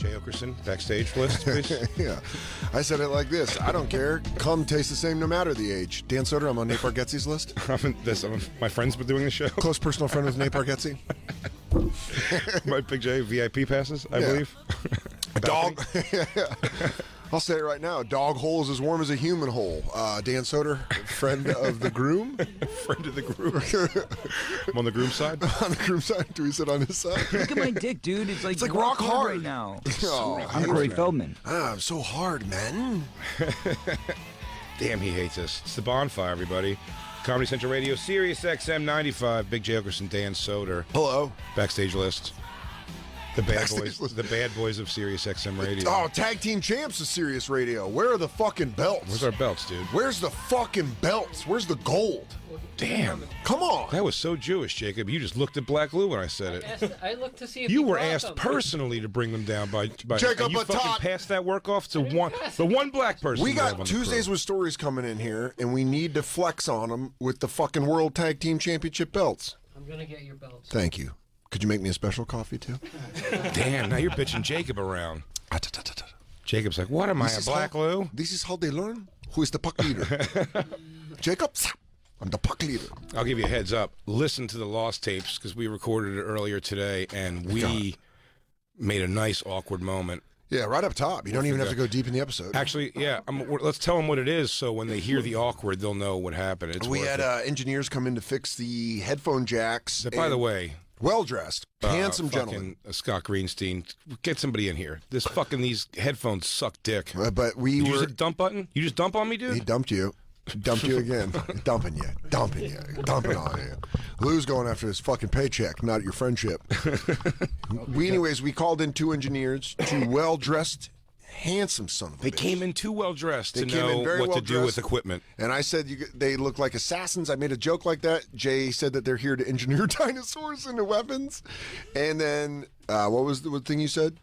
Jay Okerson, backstage list, please. Yeah. I said it like this. I don't care. Cum tastes the same no matter the age. Dan Soder, I'm on Nate Bargatze's list. My friend's been doing the show. Close personal friend with Nate Bargatze. My Big J VIP passes, I believe. A dog. I'll say it right now. A dog hole is as warm as a human hole. Dan Soder, friend of the groom. Friend of the groom. I'm on the groom side. On the groom side? Do we sit on his side? Look at my dick, dude. It's like rock hard right now. Oh, I'm Corey Feldman. I'm so hard, man. Damn, he hates us. It's the Bonfire, everybody. Comedy Central Radio, Sirius XM 95. Big J Okerson, Dan Soder. Hello. Backstage list. The bad boys of Sirius XM Radio. Oh, Tag Team Champs of Sirius Radio. Where are the fucking belts? Where's our belts, dude? Where's the fucking belts? Where's the gold? Damn. Come on. That was so Jewish, Jacob. You just looked at Black Lou when I said it. I looked to see if You were brought asked them. personally to bring them down by Jacob, and you but fucking Todd- passed that work off to the one black person. We have got on the Tuesdays crew. with Stories coming in here, and we need to flex on them with the fucking World Tag Team Championship belts. I'm gonna get your belts. Thank you. Could you make me a special coffee, too? Damn, now you're bitching Jacob around. Jacob's like, what am I, a Black Lou? This is how they learn who is the puck leader. Jacob, I'm the puck leader. I'll give you a heads up. Listen to the Lost tapes, because we recorded it earlier today, and we made a nice, awkward moment. Yeah, right up top. You don't even have to go deep in the episode. Actually, yeah, let's tell them what it is, so when they hear the awkward, they'll know what happened. We had engineers come in to fix the headphone jacks. By the way, well-dressed, handsome gentleman. Scott Greenstein, get somebody in here. These headphones suck dick. But we Did you were... use a dump button? You just dump on me, dude? He dumped you. Dumped you again. Dumping you. Dumping on you. Lou's going after his fucking paycheck, not your friendship. We called in two engineers, two well-dressed, handsome son of a They bitch. came in too well-dressed to They came know in very what to do well-dressed. with equipment. And I said they look like assassins. I made a joke like that. Jay said that they're here to engineer dinosaurs into weapons. And then, what was the thing you said?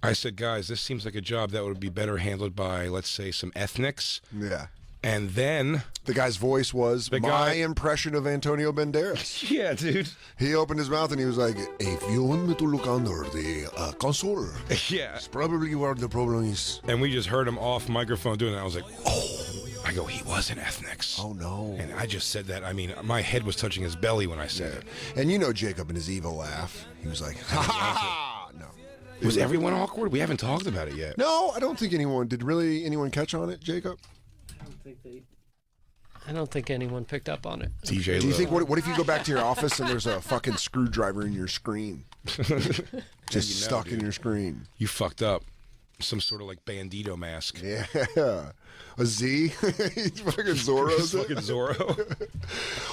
I said, guys, this seems like a job that would be better handled by, let's say, some ethnics. Yeah. And then... The guy's voice was my impression of Antonio Banderas. Yeah, dude. He opened his mouth and he was like, if you want me to look under the console, Yeah. it's probably where the problem is. And we just heard him off microphone doing that. I was like, oh. I go, he was in ethnics. Oh, no. And I just said that. I mean, my head was touching his belly when I said it. And you know Jacob and his evil laugh. He was like, ha ha ha. No. Was everyone awkward? We haven't talked about it yet. No, I don't think anyone. Did really anyone catch on it, Jacob? I don't think anyone picked up on it. DJ Do you Lou. think, what if you go back to your office and there's a fucking screwdriver in your screen? Just stuck in your screen. You fucked up. Some sort of like bandito mask. Yeah. A Z? He's fucking Zorro. He's fucking Zorro.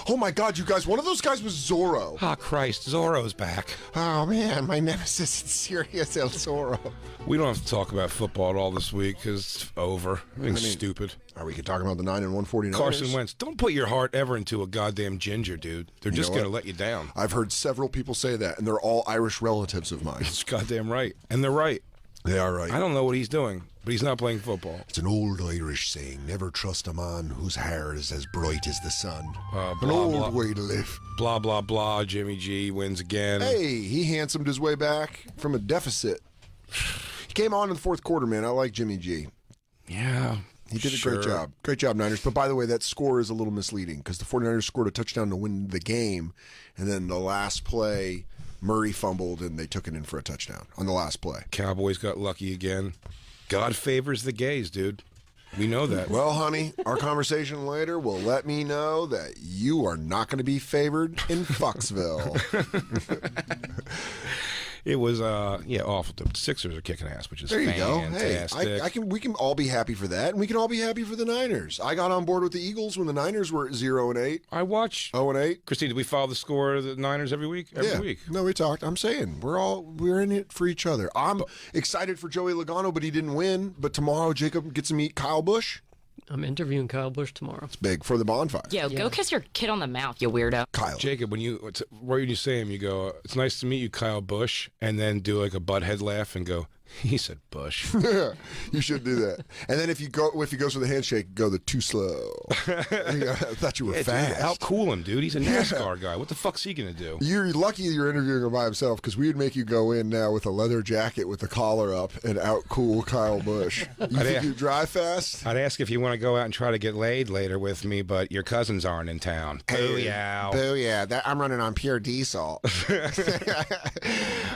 Oh my God, you guys, one of those guys was Zorro. Ah, Christ, Zorro's back. Oh man, my nemesis is Sirius El Zorro. We don't have to talk about football at all this week because it's over. Everything's stupid. We could talk about the 9 and 149ers. Carson Wentz, don't put your heart ever into a goddamn ginger, dude. They're just going to let you down. I've heard several people say that, and they're all Irish relatives of mine. It's goddamn right. And they're right. They are right. I don't know what he's doing, but he's not playing football. It's an old Irish saying, never trust a man whose hair is as bright as the sun. Blah, an old blah. way to live. Blah, blah, blah. Jimmy G wins again. Hey, he handsomed his way back from a deficit. He came on in the fourth quarter, man. I like Jimmy G. Yeah. He did a great job. Great job, Niners. But by the way, that score is a little misleading because the 49ers scored a touchdown to win the game, and then the last play, Murray fumbled, and they took it in for a touchdown on the last play. Cowboys got lucky again. God favors the gays, dude. We know that. Well, honey, our conversation later will let me know that you are not going to be favored in Foxville. It was, awful. The Sixers are kicking ass, which is There you fantastic. go. Hey, we can all be happy for that, and we can all be happy for the Niners. I got on board with the Eagles when the Niners were at 0-8. I watch. 0-8. Christine, do we follow the score of the Niners every week? Every week. No, we talked. I'm saying we're in it for each other. I'm excited for Joey Logano, but he didn't win. But tomorrow, Jacob gets to meet Kyle Busch. I'm interviewing Kyle Busch tomorrow. It's big for the Bonfire. Go kiss your kid on the mouth, you weirdo. Kyle. Jacob, when you say him, you go, it's nice to meet you, Kyle Busch, and then do like a butthead laugh and go, He said Bush. You should do that. And then if he goes for the handshake, go the too slow. I thought you were fast. Dude, outcool him, dude. He's a NASCAR guy. What the fuck's he gonna do? You're lucky you're interviewing him by himself, because we would make you go in now with a leather jacket with the collar up and outcool Kyle Busch. You think you drive fast? I'd ask if you want to go out and try to get laid later with me, but your cousins aren't in town. Booyah. Booyah. I'm running on pure diesel.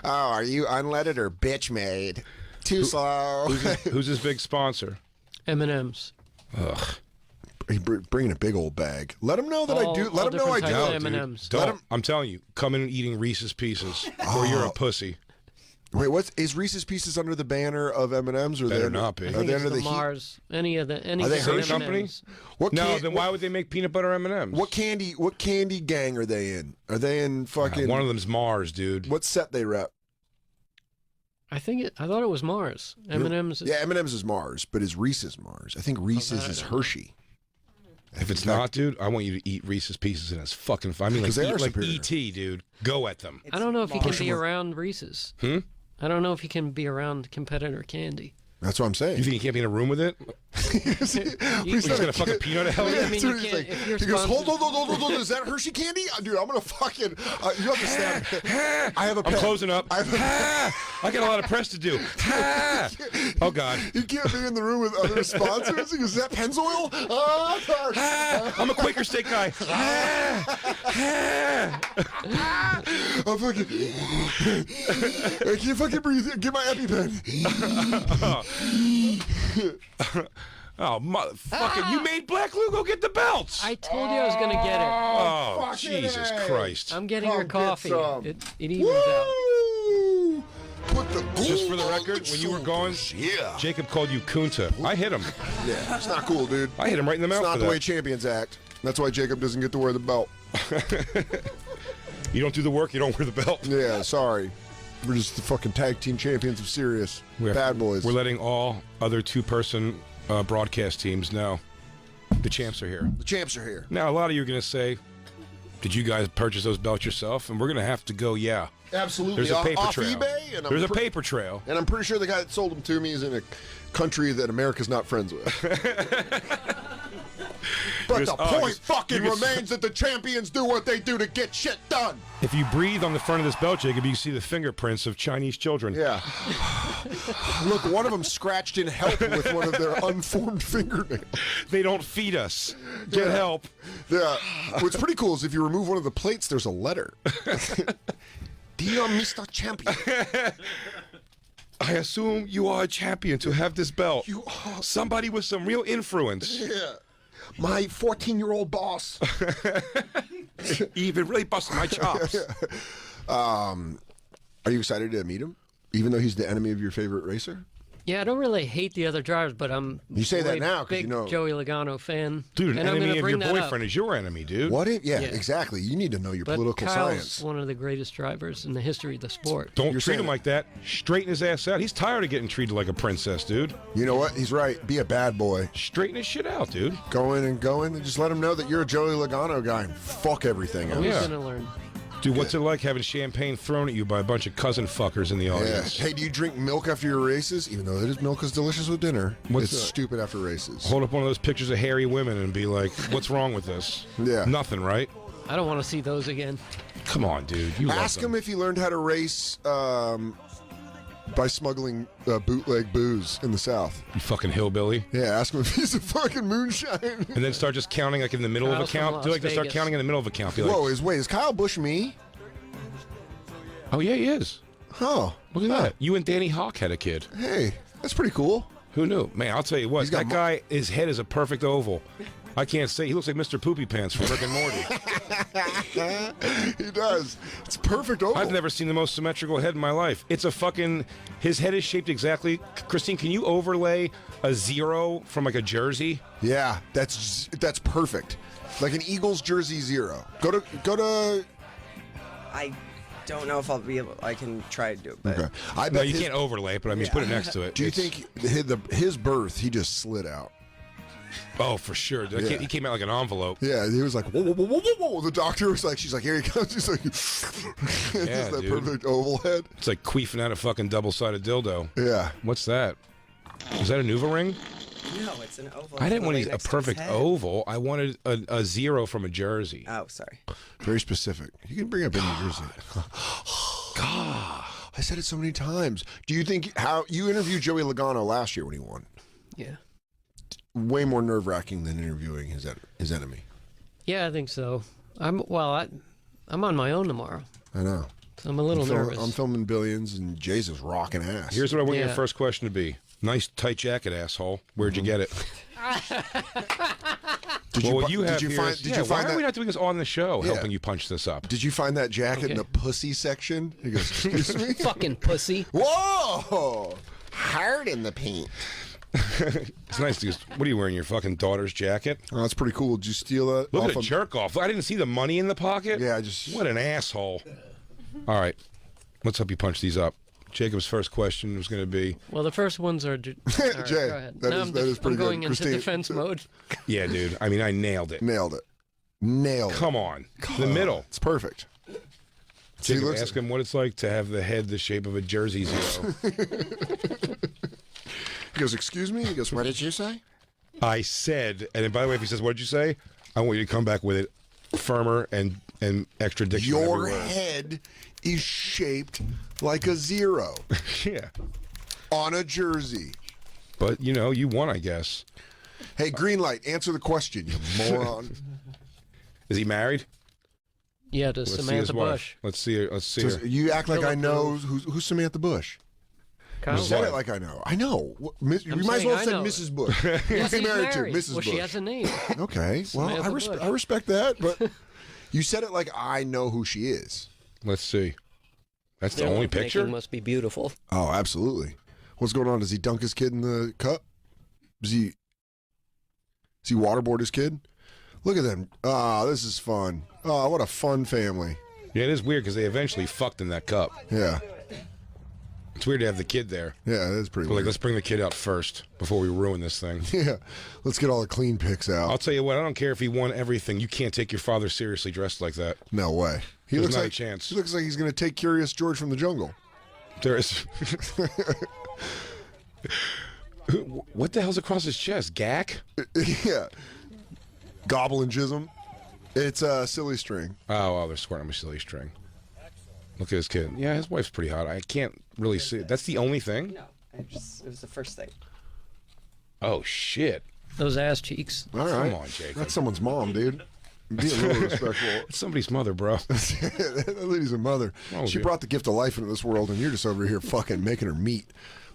Oh, are you unleaded or bitch made? Too slow. Who's his big sponsor? M&M's. Ugh. He's bringing a big old bag. Let him know that I do. Let him know I do. No, Dude, M&Ms. don't. I'm telling you, come in and eating Reese's Pieces, or you're a pussy. Wait, is Reese's Pieces under the banner of M&M's, or Better not be. I Are think they it's under the the Mars. Any of the any Are they of the Hershey company? M&Ms. No, then why would they make peanut butter M&Ms? What candy gang are they in? Are they in fucking? One of them's Mars, dude. What set they rep? I thought it was Mars. M&M's. Yeah, M&M's is Mars, but is Reese's Mars? I think Reese's is Hershey. If it's not, dude, I want you to eat Reese's Pieces and it's fucking fun. I mean, like, Because they are eat like superior. E.T., dude. Go at them. I don't know if he can be around Reese's. I don't know if he can be around competitor candy. That's what I'm saying. You think he can't be in a room with it? He's gonna fuck a peanut out of I it? mean, you can't, if you're He goes, sponsored- hold on. Is that Hershey candy? Dude, I'm going to fucking... you understand? I have a pen. I'm closing up. I got a lot of press to do. Oh, God. You can't be in the room with other sponsors. He goes, is that Pennzoil? I'm a Quaker steak guy. I'm fucking... I can't fucking breathe. Get my EpiPen. Oh, motherfucker. You made Black Lou go get the belts. I told you I was going to get it. Oh, Jesus Christ. I'm getting your Get coffee. some. It evens out. Woo! Put the Just for the gold on record, when you were going, yeah. Jacob called you Kunta. I hit him. Yeah, it's not cool, dude. I hit him right in the mouth It's not for the that. way champions act. That's why Jacob doesn't get to wear the belt. You don't do the work, you don't wear the belt. Yeah, sorry. We're just the fucking tag team champions of Sirius. Bad boys. We're letting all other two-person broadcast teams know. The champs are here. The champs are here. Now, a lot of you are going to say, did you guys purchase those belts yourself? And we're going to have to go, yeah. Absolutely. There's a paper off trail. eBay, and There's a paper trail. And I'm pretty sure the guy that sold them to me is in a country that America's not friends with. But Because- the oh, point you fucking can- remains that the champions do what they do to get shit done. If you breathe on the front of this belt, Jacob, you can see the fingerprints of Chinese children. Yeah. Look, one of them scratched in help with one of their unformed fingernails. They don't feed us. Get Yeah. help. Yeah. What's pretty cool is if you remove one of the plates, there's a letter. Dear Mr. Champion. I assume you are a champion to have this belt. You are. Somebody with some real influence. Yeah. My 14-year-old boss. You've been really busting my chops. Are you excited to meet him? Even though he's the enemy of your favorite racer? Yeah, I don't really hate the other drivers, but I'm You say that really now 'cause big you know- Joey Logano fan. Dude, an and I'm enemy gonna of bring your that boyfriend up. is your enemy, dude. What if? Yeah, Yeah. exactly. You need to know your But political Kyle's science. one of the greatest drivers in the history of the sport. Don't You're treat saying him that- like that. Straighten his ass out. He's tired of getting treated like a princess, dude. You know what? He's right. Be a bad boy. Straighten his shit out, dude. Go in and go in and just let him know that you're a Joey Logano guy and fuck everything else. He's Yeah. gonna learn. Dude, what's it like having champagne thrown at you by a bunch of cousin fuckers in the Yeah. audience? Hey, do you drink milk after your races? Even though milk is delicious with dinner. What's it's that? stupid after races. Hold up one of those pictures of hairy women and be like, what's wrong with this? Yeah. Nothing, right? I don't want to see those again. Come on, dude. You Ask love him them. if he learned how to race by smuggling bootleg booze in the South. You fucking hillbilly. Yeah, ask him if he's a fucking moonshine. And then start just counting like in the middle of a Kyle's from count. Las Do like to start Vegas. counting in the middle of a count. Be like, Whoa, is Kyle Busch me? oh yeah, he is. Oh, Look at that. You and Danny Hawk had a kid. hey, that's pretty cool. Who knew? Man, I'll tell you what. He's got That guy, his head is a perfect oval. I can't say. He looks like Mr. Poopy Pants from Rick and Morty. He does. It's perfect oval. I've never seen the most symmetrical head in my life. It's a fucking. His head is shaped exactly. Christine, can you overlay a zero from like a jersey? Yeah, that's perfect. Like an Eagles jersey 0. Go to. I don't know if I'll be able. I can try to do it. But Okay. I bet No, you his- can't overlay it, but I mean, put it next to it. Do you It's- think his birth he just slid out? Oh, for sure. Yeah. He came out like an envelope. Yeah, he was like, whoa, whoa, whoa, whoa, whoa, whoa. The doctor was like, she's like, here he comes. She's like, Yeah, that dude. perfect oval head. It's like queefing out a fucking double-sided dildo. Yeah. What's that? Is that a Nuva ring? No, it's an oval. I didn't want Right a next to his perfect head. oval. I wanted a zero from a jersey. Oh, sorry. Very specific. You can bring up any jersey. God, I said it so many times. Do you think how you interviewed Joey Logano last year when he won? Yeah. Way more nerve-wracking than interviewing his enemy. Yeah, I think so. I'm on my own tomorrow. I know. So I'm a little nervous. I'm filming Billions, and Jay's just rocking ass. Here's what I want your Yeah. first question to be. Nice tight jacket, asshole. Where'd you get it? Did Well, you, what you have did you here find? is- Did yeah, you why find are we that? not doing this on the show, Yeah. helping you punch this up? Did you find that jacket in the pussy section? He goes, excuse me. Fucking pussy. Whoa! Hard in the paint. It's nice to what are you wearing, your fucking daughter's jacket? Oh, that's pretty cool. Did you steal that? Look off at a of- jerk off. I didn't see the money in the pocket. Yeah, I just. What an asshole. All right. Let's help you punch these up. Jacob's first question was going to be, Well, the first ones are. All right, Jay, go ahead. that No, is- I'm that is pretty I'm going good. into Christine. defense mode. yeah, dude. I mean, I nailed it. Nailed it. Nailed it. Come on. The middle. It's perfect. See, Jacob, looks- ask him what it's like to have the head the shape of a jersey zero. He goes, excuse me? He goes, what did you say? I said, and then, by the way, if he says, what did you say? I want you to come back with it firmer and extra diction. Your everywhere. head is shaped like a zero Yeah. on a jersey. But, you know, you won, I guess. Hey, green light, answer the question, you moron. Is he married? Yeah, to Let's see his Samantha wife. Bush. Let's see her. Let's see her. You act like I Philip know Rose. who's Samantha Bush. Kyle You said wife. it like I know. I know. You might as saying well I say know. Mrs. Bush. Yes, Who's he he's married to? married. Mrs. Well, Bush. she has a name. Okay. Well, Samantha Bush. I respect that, but you said it like I know who she is. Let's see. That's the Their only lovemaking picture? must be beautiful. Oh, absolutely. What's going on? Does he dunk his kid in the cup? Does he waterboard his kid? Look at them. Ah, this is fun. Oh, what a fun family. Yeah, it is weird because they eventually fucked in that cup. Yeah. It's weird to have the kid there. Yeah, that's pretty But, like, weird. let's bring the kid out first before we ruin this thing. Yeah. Let's get all the clean pics out. I'll tell you what, I don't care if he won everything. You can't take your father seriously dressed like that. No way. He There's looks not a like chance. He looks like he's going to take Curious George from the jungle. There is. What the hell's across his chest? Gack? Yeah. Goblin jism. It's a silly string. Oh, they're squirting him a silly string. Look at his kid. Yeah, his wife's pretty hot. I can't really see it. That's the only thing? No, it was the first thing. Oh, shit. Those ass cheeks. All right. Come on, Jacob. That's someone's mom, dude. Be a little respectful. It's somebody's mother, bro. That lady's a mother. Oh, She dude. brought the gift of life into this world, and you're just over here fucking making her meat.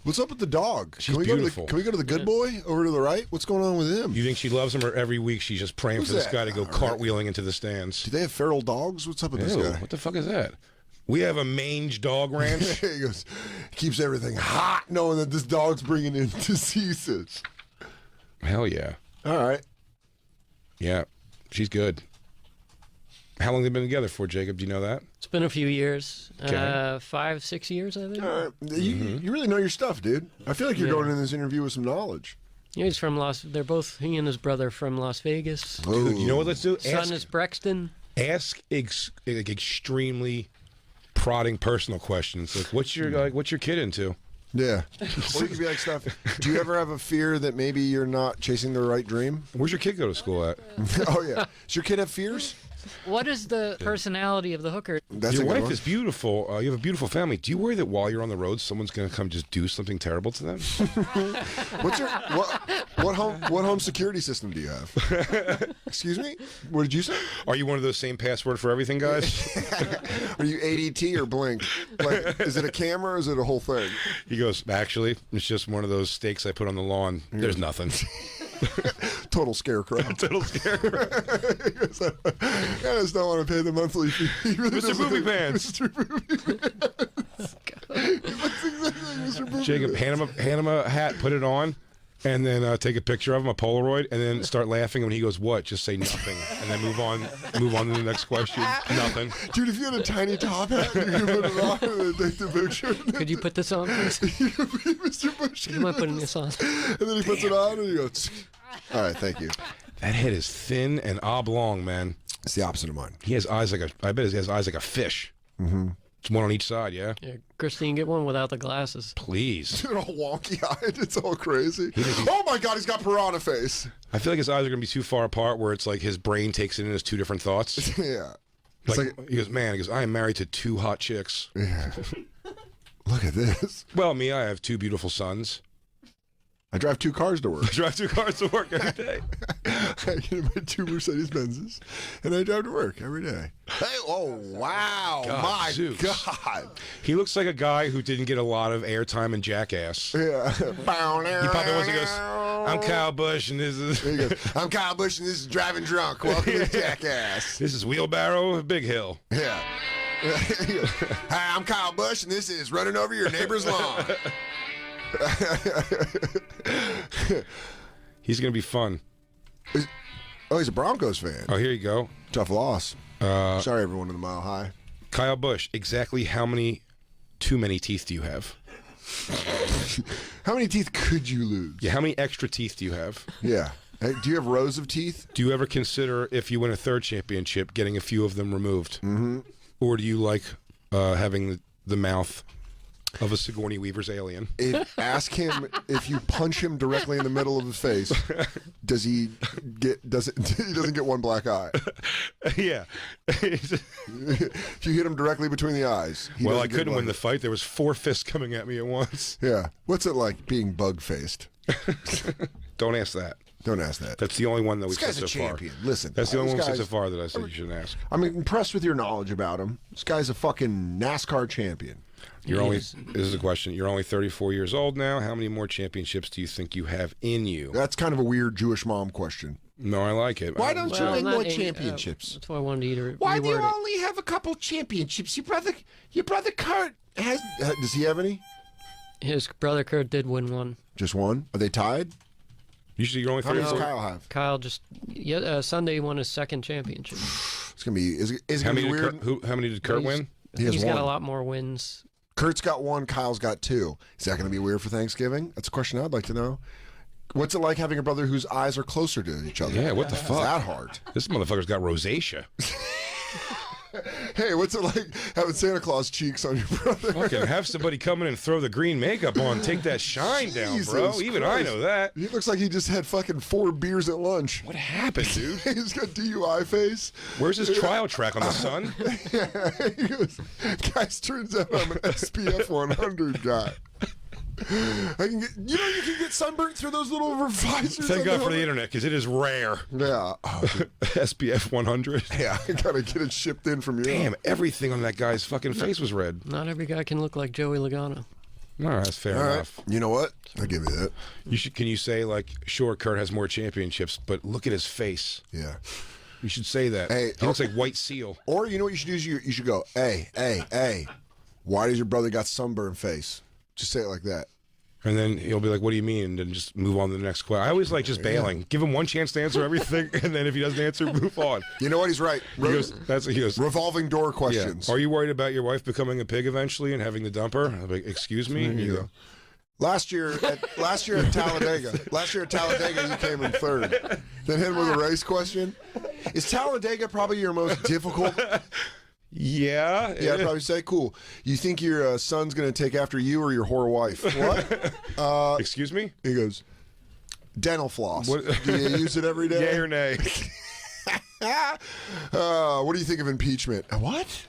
What's up with the dog? She's can we beautiful. Can we go to the good boy over to the right? What's going on with him? You think she loves him, or every week she's just praying Who's for this that? guy to go All right. cartwheeling into the stands? Do they have feral dogs? What's up with this Ew, guy? what the fuck is that? We have a mange dog ranch. He goes, keeps everything hot, knowing that this dog's bringing in diseases. Hell yeah. All right. Yeah, she's good. How long have they been together for, Jacob? Do you know that? It's been a few years. Okay. 5, 6 years, I think. All right. You really know your stuff, dude. I feel like you're Yeah. going in this interview with some knowledge. Yeah, he's from They're both, he and his brother, from Las Vegas. Dude, you know what? Let's do. Son is Brexton. Ask extremely prodding personal questions. Like, what's your kid into? Yeah. Or you could be like stuff. Do you ever have a fear that maybe you're not chasing the right dream? Where's your kid go to school at? Oh yeah. Does your kid have fears? What is the personality of the hooker? That's Your a good wife one. is beautiful. You have a beautiful family. Do you worry that while you're on the road, someone's going to come just do something terrible to them? What's your what home security system do you have? Excuse me? What did you say? Are you one of those same password for everything guys? Are you ADT or Blink? Like, is it a camera or is it a whole thing? He goes, actually, it's just one of those stakes I put on the lawn. There's nothing. Total scarecrow. Total scare. I just don't want to pay the monthly fee. He really Mr. doesn't- Booby Pants. Mr. Booby Pants. He looks exactly like Mr. Booby Jacob, Pants. hand him a hat, put it on, and then take a picture of him, a Polaroid, and then start laughing. When he goes, "What?" Just say nothing, and then move on to the next question. Nothing. Dude, if you had a tiny top hat, you could put it on and then take the picture. Could you put this on, please? You could be Mr. Bush. You mind putting this on? And then he puts it on and he goes, All right, thank you. That head is thin and oblong, man. It's the opposite of mine. He has eyes like I bet he has eyes like a fish. Mm-hmm. It's one on each side, yeah? Yeah, Christine, get one without the glasses. Please. Dude, all wonky-eyed. It's all crazy. Oh, my God, he's got piranha face. I feel like his eyes are going to be too far apart where it's like his brain takes it in as two different thoughts. Yeah. It's Like, he goes, man, he goes, I am married to 2 hot chicks. Yeah. Look at this. Well, me, I have 2 beautiful sons. I drive 2 cars to work. I drive 2 cars to work every day. I get in my 2 Mercedes Benzes, and I drive to work every day. Hey, oh, wow. God, my Zeus. God. He looks like a guy who didn't get a lot of airtime in Jackass. Yeah. He probably wants to go, I'm Kyle Busch, and this is... There you go. I'm Kyle Busch, and this is Driving Drunk. Welcome to Jackass. This is Wheelbarrow of Big Hill. Yeah. Hi, I'm Kyle Busch, and this is Running Over Your Neighbor's Lawn. He's going to be fun. Oh, he's a Broncos fan. Oh, here you go. Tough loss. Sorry, everyone in the Mile High. Kyle Busch, exactly how many too many teeth do you have? How many teeth could you lose? Yeah, how many extra teeth do you have? Yeah. Hey, do you have rows of teeth? Do you ever consider, if you win a 3rd championship, getting a few of them removed? Mm-hmm. Or do you like having the mouth of a Sigourney Weaver's alien? Ask him if you punch him directly in the middle of his face, he doesn't get one black eye. Yeah. If you hit him directly between the eyes. Well, I couldn't win the fight. There was 4 fists coming at me at once. Yeah. What's it like being bug-faced? Don't ask that. Don't ask that. That's the only one that we've This said guy's so a far. champion. Listen. That's the only one we've said so guy's- far that I said you shouldn't ask. I'm impressed with your knowledge about him. This guy's a fucking NASCAR champion. You're only. This is a question. You're only 34 years old now. How many more championships do you think you have in you? That's kind of a weird Jewish mom question. No, I like it. Why don't you Well, make not more any- championships? That's why I wanted to Why do you reword it. only have a couple championships? Your brother Kurt has. Does he have any? His brother Kurt did win one. Just one. Are they tied? Usually you're only How many does 34. Kyle have? Kyle just Sunday he won his 2nd championship. It's gonna be. Is it How gonna many be did weird? How many did Kurt win? He has He's got one. a lot more wins. Kurt's got 1. Kyle's got 2. Is that gonna be weird for Thanksgiving? That's a question I'd like to know. What's it like having a brother whose eyes are closer to each other? Yeah, what the fuck? Is that hard? This motherfucker's got rosacea. Hey, what's it like having Santa Claus cheeks on your brother? Fucking have somebody come in and throw the green makeup on, take that shine down, bro. Jesus Even I Christ. know that. He looks like he just had fucking 4 beers at lunch. What happened, dude? He's got DUI face. Where's his trial track on the sun? He goes, guys, turns out I'm an SPF 100 guy. I can get, you can get sunburnt through those little visors. Thank on God for the helmet. internet, because it is rare. Yeah. Oh, dude. SPF 100. Yeah, I gotta get it shipped in from you. Damn, everything on that guy's fucking face was red. Not every guy can look like Joey Logano. No, that's fair All right. enough. You know what? I'll give you that. Can you say, like, sure, Kurt has more championships, but look at his face. Yeah. You should say that. Hey, He looks like White Seal. Or you know what you should do is you should go, hey, why does your brother got sunburned face? Just say it like that. And then he'll be like, what do you mean? And then just move on to the next question. I always like just bailing. Give him one chance to answer everything, and then if he doesn't answer, move on. You know what? He's right. He goes, Revolving door yeah. questions. Are you worried about your wife becoming a pig eventually and having to dump her? I'm like, excuse me? And you go, Last year at Talladega, you came in 3rd. Then hit him with a race question. Is Talladega probably your most difficult? yeah. Yeah, I'd probably say, cool. You think your son's going to take after you or your whore wife? What? Excuse me? He goes, dental floss. What- Do you use it every day? Yay or nay? What do you think of impeachment? What?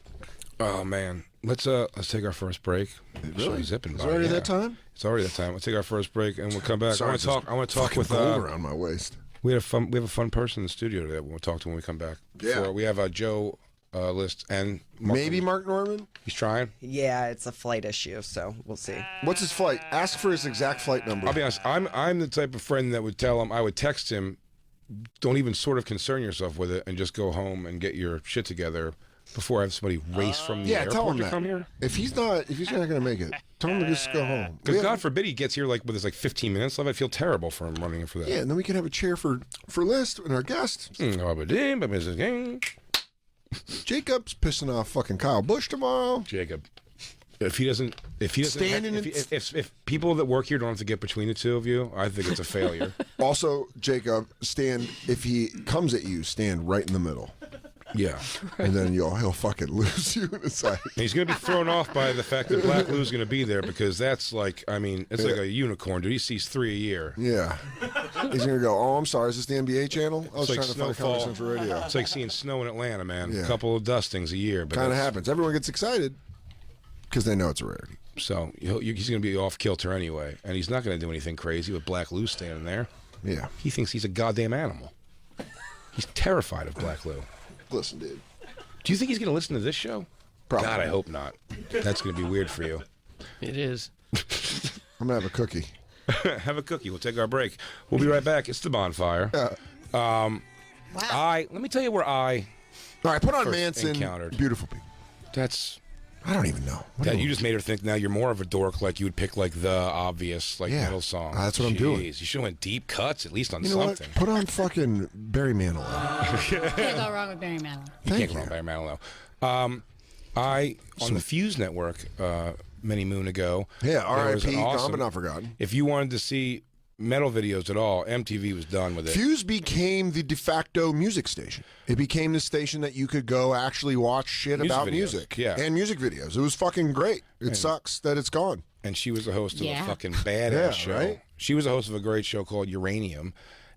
Oh, man. Let's take our first break. Really? Zipping Is by, it already yeah. that time? It's already that time. Let's take our first break and we'll come back. Sorry, I want to talk fucking with gold around my waist. We have a fun person in the studio today. We'll talk to when we come back. Yeah. We have Joe List and Mark. Maybe Mark Norman? He's trying. Yeah, it's a flight issue, so we'll see. What's his flight? Ask for his exact flight number. I'll be honest. I'm the type of friend that would tell him. I would text him. Don't even sort of concern yourself with it, and just go home and get your shit together before I have somebody race from the yeah, airport tell him to that. come here. If he's not going to make it, tell him to just go home. Because God forbid he gets here like with his 15 minutes left. I'd feel terrible for him running for that. Yeah, and then we can have a chair for List and our guest. Jacob. Jacob's pissing off fucking Kyle Busch tomorrow. Jacob. If he doesn't, Standing if people that work here don't have to get between the two of you, I think it's a failure. Also, Jacob, stand. If he comes at you, stand right in the middle, Yeah. and then he'll fucking lose you in a second. And he's going to be thrown off by the fact that Black Lou's going to be there because that's like, I mean, it's like a unicorn, dude. He sees 3 a year. Yeah, he's gonna go. Oh, I'm sorry. Is this the NBA channel? I was It's like trying to find a snowfall. Comedy Central Radio. It's like seeing snow in Atlanta, man. Yeah. A couple of dustings a year. But Kind of that's- happens. Everyone gets excited because they know it's a rarity. So he's going to be off kilter anyway. And he's not going to do anything crazy with Black Lou standing there. Yeah. He thinks he's a goddamn animal. He's terrified of Black Lou. Listen, dude. Do you think he's going to listen to this show? Probably. God, I hope not. That's going to be weird for you. It is. I'm gonna have a cookie. Have a cookie. We'll take our break. We'll be right back. It's the Bonfire. Wow. Let me tell you where All right, put on First Manson. encountered. Beautiful people. that's I don't even know. What that do you I- just made her think now you're more of a dork, like you would pick like the obvious like Yeah. metal song. That's what I'm doing. You should have went deep cuts at least on You know something. what? Put on fucking Barry Manilow. Can't go wrong with Barry Manilow. Thank Can't you. go wrong by Manilow. I on the Fuse Network many moon ago. Yeah, there was an R.I.P. Gone awesome- but not forgotten. If you wanted to see metal videos at all, MTV was done with it. Fuse became the de facto music station. It became the station that you could go actually watch shit Music about videos, music. yeah. And music videos. It was fucking great. It sucks that it's gone. And she was the host of Yeah. a fucking badass Yeah, show. right? She was the host of a great show called Uranium.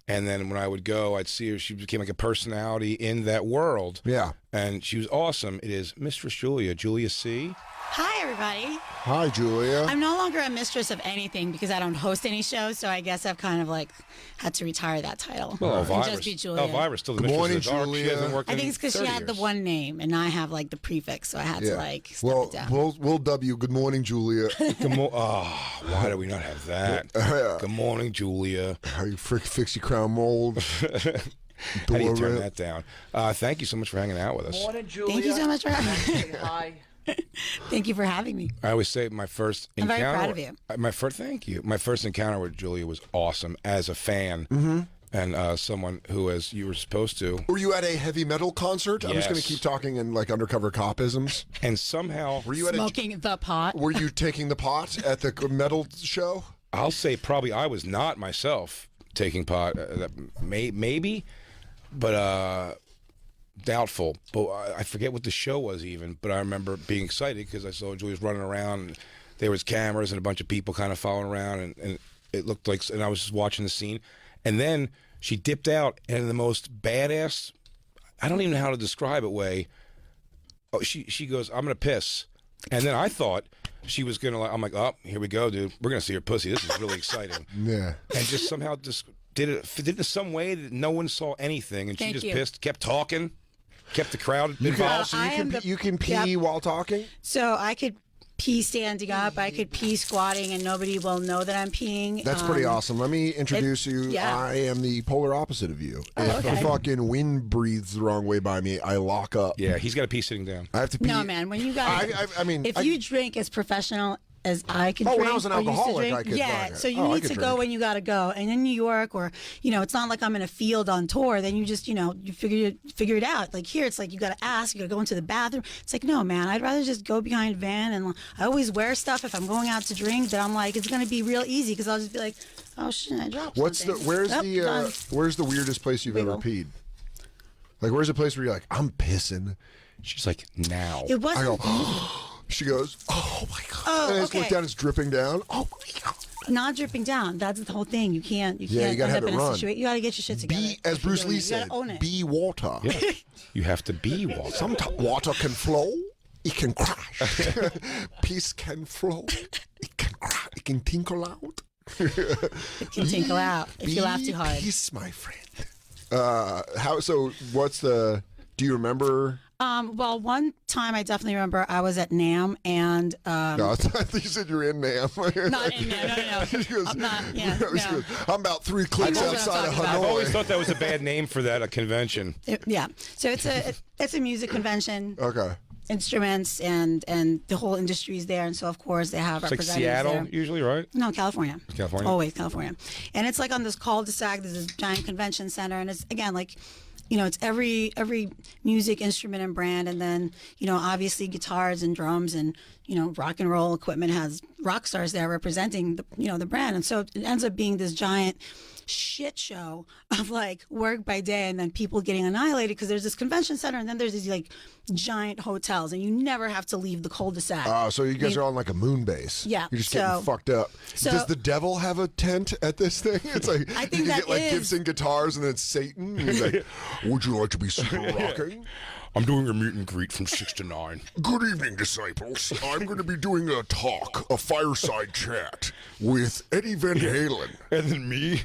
And then when I would go, I'd see her. She became like a personality in that world. Yeah. And she was awesome. It is Mistress Julia C. Hi, everybody. Hi, Julia. I'm no longer a mistress of anything because I don't host any shows, so I guess I've kind of like had to retire that title. Well, and Elvira's, just be Julia. Elvira's still the Good Mistress morning, of the Dark. She Julia. hasn't worked I think in it's because she 30 had the years. one name, and I have like the prefix, so I had to like step well, it down. we'll dub you. Good morning, Julia. Why do we not have that? Good morning, Julia. How you fix your crown mold? How do you turn that down? Thank you so much for hanging out with us. Morning, Julia. Thank you so much for having me. Hi. Thank you for having me. I always say my first I'm very encounter. proud of you. Thank you. My first encounter with Julia was awesome as a fan and someone who, as you were supposed to, Were you at a heavy metal concert? I'm just going to Yes. keep talking in like undercover copisms. and somehow Were you at Smoking the pot. Were you taking the pot at the metal show? I'll say probably I was not myself taking pot. Maybe, but doubtful. But I forget what the show was even. But I remember being excited because I saw Julius running around. And there was cameras and a bunch of people kind of following around, and it looked like. And I was just watching the scene, and then she dipped out, and in the most badass, I don't even know how to describe it way. Oh, she goes, "I'm gonna piss," and then I thought she was gonna. I'm like, "Oh, here we go, dude. We're gonna see her pussy. This is really exciting." Yeah. And just somehow just did it in some way that no one saw anything, and she Thank just you. pissed, kept talking, kept the crowd involved. So I you am can, the- you can pee Yep. while talking? So I could pee standing up, I could pee squatting, and nobody will know that I'm peeing. That's pretty awesome. Let me introduce you. yeah. I am the polar opposite of you. if okay. the fucking wind breathes the wrong way by me, I lock up. Yeah, he's got to pee sitting down. I have to pee. No, man. When you guys, I mean, if I- you drink as professional as I could Oh, drink, when I was an or used to alcoholic, drink, I could- yeah. okay. So you Oh, I need could to go drink. when you got to go. And in New York, or it's not like I'm in a field on tour. Then you just, you figure it out. Like here, it's like you got to ask, you got to go into the bathroom. It's like, no, man. I'd rather just go behind a van, and I always wear stuff if I'm going out to drink. But I'm like, it's gonna be real easy because I'll just be like, oh shit, I dropped something. Where's Yep, done. where's the weirdest place you've ever Wiggle. peed? Like, where's the place where you're like, I'm pissing? She's like, now. It I wasn't. go, she goes, oh my god. Oh, and I just look okay. down, it's dripping down. Oh my god. Not dripping down. That's the whole thing. You can't. You Yeah, can't you gotta end have up it in a run. situation. You got to get your shit together. Be, as if you're Bruce doing Lee it. You said, gotta own it. be water. You have to be water. Sometimes water can flow, it can crash. Peace can flow, it can crash, it can tinkle out. It can tinkle out if you laugh too hard. Peace, my friend. Do you remember? Well, one time I definitely remember I was at NAMM and No, I thought you said you were in Nam. not in NAMM. No. She goes, I'm not. Yeah, she no. goes, I'm about 3 clicks knows what I'm outside of talking about. I've always Hanoi. thought that was a bad name for that, a convention. Yeah. So it's a music convention, Okay. instruments and the whole industry is there, and so of course they have It's like representatives Seattle, there. usually, right? No, California. California? Always California. And it's like on this cul-de-sac. There's this giant convention center, and it's again like, it's every music instrument and brand, and then obviously guitars and drums and rock and roll equipment has rock stars there representing the brand, and so it ends up being this giant shit show of like work by day, and then people getting annihilated because there's this convention center, and then there's these like giant hotels, and you never have to leave the cul-de-sac. Oh, so you guys are on like a moon base. Yeah, You're just getting fucked up. Does the devil have a tent at this thing? It's like I think you can that get like is- Gibson guitars, and then it's Satan. And he's like, would you like to be super rocking? I'm doing a meet and greet from 6 to 9. Good evening, disciples. I'm going to be doing a talk, a fireside chat with Eddie Van Halen. And then me,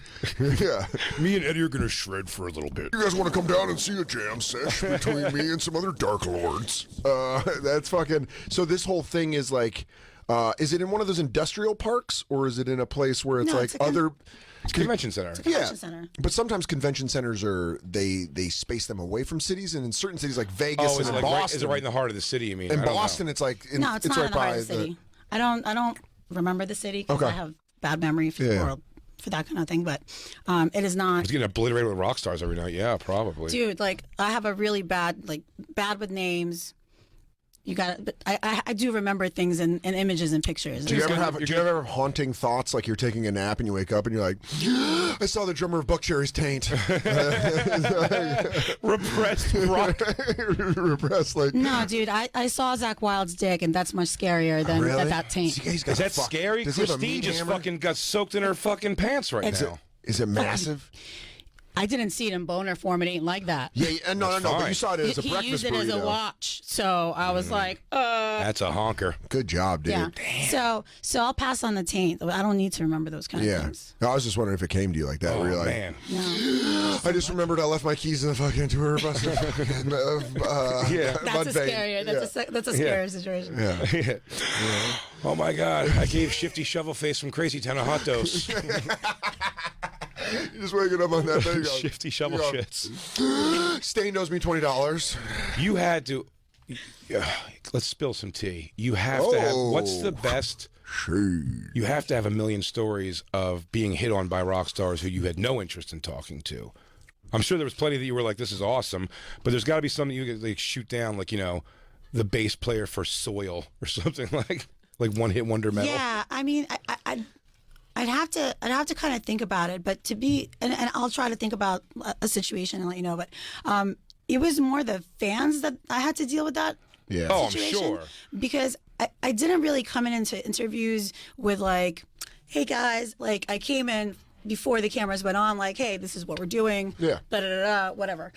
Yeah. me and Eddie are gonna shred for a little bit. You guys want to come down and see a jam sesh between me and some other Dark Lords? That's fucking... So this whole thing is like... is it in one of those industrial parks, or is it in a place where it's No, like it's like other... It's a convention center. Convention center. But sometimes convention centers are... They space them away from cities, and in certain cities like Vegas Oh, and is it, in like Boston... right, is it right in the heart of the city? You mean? In I don't know. Boston, it's like... No, it's not right in the heart by of the city. I don't remember the city because Okay. I have bad memory for, Yeah. for that kind of thing. But it is not. It's getting obliterated with rock stars every night. Yeah, probably. Dude, like I have a really bad with names. You got, but I do remember things and images and pictures. Do you ever have haunting thoughts, like you're taking a nap and you wake up and you're like, I saw the drummer of Buckcherry's taint. Repressed rock. Repressed, like... No, dude, I saw Zach Wilde's dick, and that's much scarier than Really? that taint. See, he's got Is that fuck- scary? Does he have a Christine meat just hammer? fucking got soaked in her fucking pants right now. Is it massive? I didn't see it in boner form. It ain't like that. Yeah, no, but fine. you saw it as a He breakfast used it as a burrito. watch, so I was like, That's a honker. Good job, dude. yeah. So I'll pass on the taint. I don't need to remember those kind of Yeah. things. No, I was just wondering if it came to you like that. Oh where you're like, man. I just remembered I left my keys in the fucking tour bus. Yeah. That's a scarier. That's a scarier situation. Yeah. Oh my God! I gave Shifty Shovelface from Crazy Town a hot dose. You're just waking up on that thing. Shifty Shovel go. shits. Stain owes me $20. You had to. Let's spill some tea. You have to have. What's the best? Shade. You have to have a million stories of being hit on by rock stars who you had no interest in talking to. I'm sure there was plenty that you were like, "This is awesome," but there's got to be something you could like shoot down, like the bass player for Soil or something like one hit wonder metal. Yeah, I mean, I'd have to kind of think about it, but to be, and I'll try to think about a situation and let you know. But it was more the fans that I had to deal with that. Yeah. Oh, I'm situation sure. because I didn't really come into interviews with like, hey guys, like I came in before the cameras went on, like, hey, this is what we're doing, Yeah. whatever.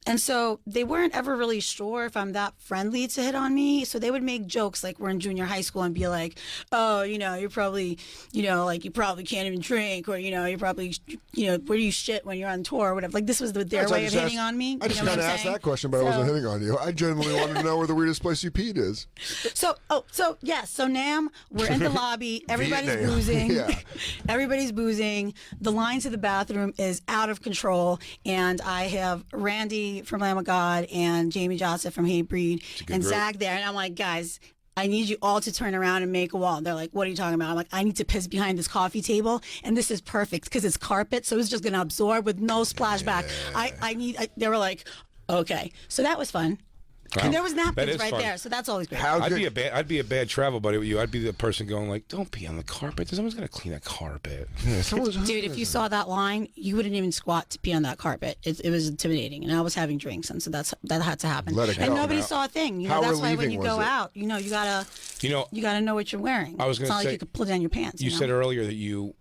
And so they weren't ever really sure if I'm that friendly to hit on me. So they would make jokes like we're in junior high school and be like, oh, you're probably, like you probably can't even drink, or, you're probably, where do you shit when you're on tour or whatever. Like this was their way of hitting on me. I just You know kind what of I'm asked saying? that question, but I wasn't hitting on you. I genuinely wanted to know where the weirdest place you peed is. So NAMM, we're in the lobby. Everybody's Vietnam. boozing. Yeah. Everybody's boozing. The line to the bathroom is out of control. And I have Randy from Lamb of God and Jamie Joseph from Hate Breed and group. Zach there. And I'm like, guys, I need you all to turn around and make a wall. They're like, what are you talking about? I'm like, I need to piss behind this coffee table. And this is perfect because it's carpet. So it's just going to absorb with no splashback. They were like, okay. So that was fun. Wow. And there was That napkins is right fun. there. So that's always great. How I'd good? be a bad travel buddy with you. I'd be the person going like, "Don't pee on the carpet. Someone's gonna clean that carpet." Dude, if you saw that line, you wouldn't even squat to pee on that carpet. It was intimidating, and I was having drinks, and so that had to happen. Let it and go. nobody saw a thing. How That's why when relieving you was go it? out, you gotta know what you're wearing. I was It's gonna not say, like you could pull down your pants. You know? said earlier that you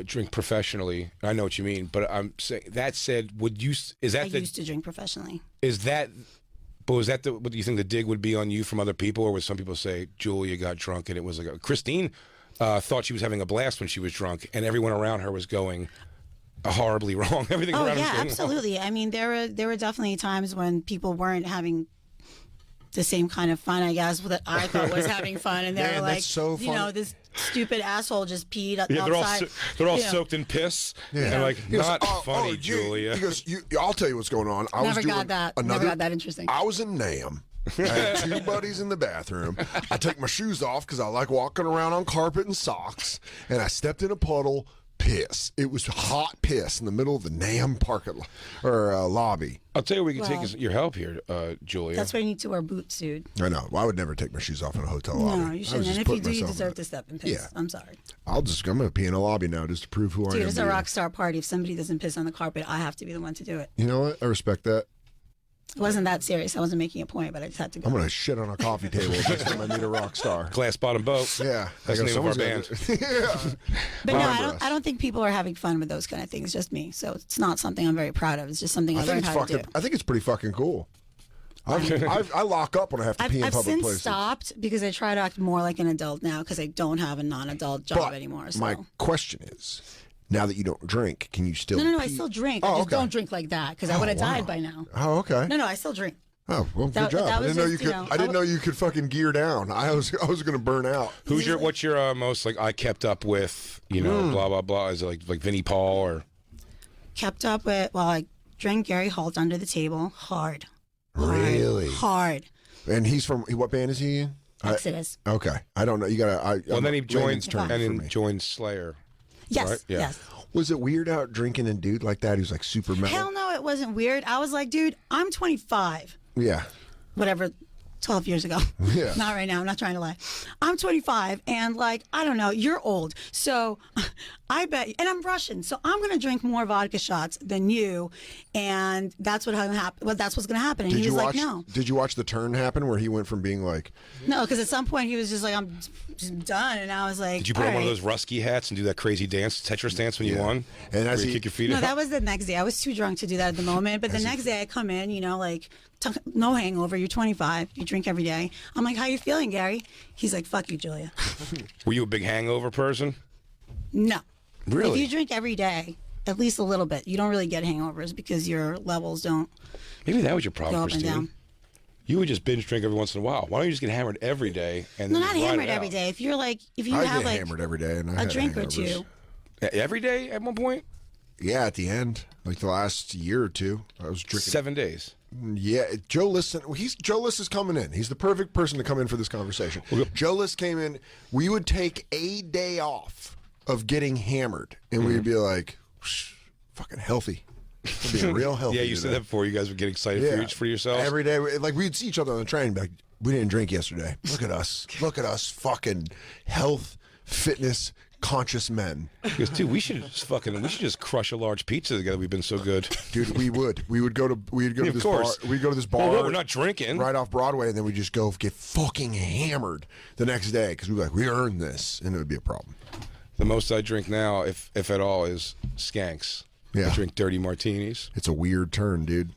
drink professionally. I know what you mean, but I'm saying that said, would you? Is that I used to drink professionally. Is that? But was that what do you think the dig would be on you from other people, or would some people say Julia got drunk and it was like Christine thought she was having a blast when she was drunk, and everyone around her was going horribly wrong. Everything Oh around her was yeah, going wrong. absolutely. I mean, there were definitely times when people weren't having the same kind of fun, I guess, that I thought was having fun, and they Man, were like, that's so funny. this stupid asshole just peed Yeah, outside. they're all you know. soaked in piss. Yeah. And like, He goes, not "Oh, funny, oh, Julia. He goes, I'll tell you what's going on. I was Never doing got that. another. Never got that interesting. I was in NAMM. I had two buddies in the bathroom. I take my shoes off because I like walking around on carpet and socks. And I stepped in a puddle, piss. It was hot piss in the middle of the NAM lobby. I'll tell you what we can Well, take your help here, Julia. That's why you need to wear boots, dude. I know. Well, I would never take my shoes off in a hotel lobby. No, you shouldn't. And if you do, you deserve to step and piss. Yeah. I'm sorry. I'm going to pee in a lobby now just to prove who I am. Dude, it's to a you. rock star party. If somebody doesn't piss on the carpet, I have to be the one to do it. You know what? I respect that. It wasn't that serious. I wasn't making a point, but I just had to go. I'm going to shit on a coffee table next time I meet a rock star. Glass Bottom Boat. Yeah. That's the name of our band. Yeah. But no, Remember us. I don't think people are having fun with those kind of things. Just me. So it's not something I'm very proud of. It's just something I learned how to do. I think it's pretty fucking cool. I lock up when I have to pee in I've public since places. stopped because I try to act more like an adult now because I don't have a non-adult job But anymore. So. my question is, now that you don't drink, can you still No, pee? I still drink. Oh, I just okay. don't drink like that because I would have died by now. Oh, okay. No, I still drink. Oh, well, That- good job. that I was didn't know you just, could. you know, I didn't know you could fucking gear down. I was going to burn out. What's your most like I kept up with, blah blah blah? Is it like Vinnie Paul or Kept up with, well, I drank Gary Holt under the table hard. Really? Hard. And he's from what band is he in? Exodus. Okay, I don't know. You gotta. well, then he joined turn and for then me. joined Slayer. Yes, Right? Yeah. yes. Was it weird out drinking a dude like that who's like super metal? Hell no, it wasn't weird. I was like, dude, I'm 25. Yeah. Whatever, 12 years ago. Yeah. Not right now. I'm not trying to lie. I'm 25 and like, I don't know, you're old. So I bet, and I'm Russian, so I'm going to drink more vodka shots than you. And that's what happened. Well, that's what's going to happen. And Did he you was watch? like, no. Did you watch the turn happen where he went from being like, No, because at some point he was just like, I'm just done. And I was like, Did you put on all one of right. those Rusky hats and do that crazy dance, Tetris dance when you won? And as Where you he- kick your feet No, up? that was the next day. I was too drunk to do that at the moment. But the next day I come in, like, no hangover. You're 25. You drink every day. I'm like, how you feeling, Gary? He's like, fuck you, Julia. Were you a big hangover person? No. Really? If you drink every day, at least a little bit, you don't really get hangovers because your levels don't Maybe that was your go problem, up and Christine. down. You would just binge drink every once in a while. Why don't you just get hammered every day and No, then not just ride hammered it every out? day. If you're like, if you I have get like hammered every day, and I a had drink or hangovers. two. Every day at one point? Yeah, at the end, like the last year or two, I was drinking. 7 days. Yeah, Joe List. Joe List is coming in. He's the perfect person to come in for this conversation. Joe List came in. We would take a day off of getting hammered, and we'd be like, "Fucking healthy, we're being real healthy." Yeah, you said today." that before. You guys would get excited for yourselves. Every day, like we'd see each other on the train, and be like, "We didn't drink yesterday. Look at us. Look at us, fucking health, fitness, conscious men." Because, dude, we should just crush a large pizza together. We've been so good. Dude, we would go to Of this course. bar. We'd go to this bar. Well, we're not drinking. right off Broadway, and then we just go get fucking hammered the next day because we'd be like, we earned this, and it would be a problem. The most I drink now, if at all, is skanks. Yeah. I drink dirty martinis. It's a weird turn, dude.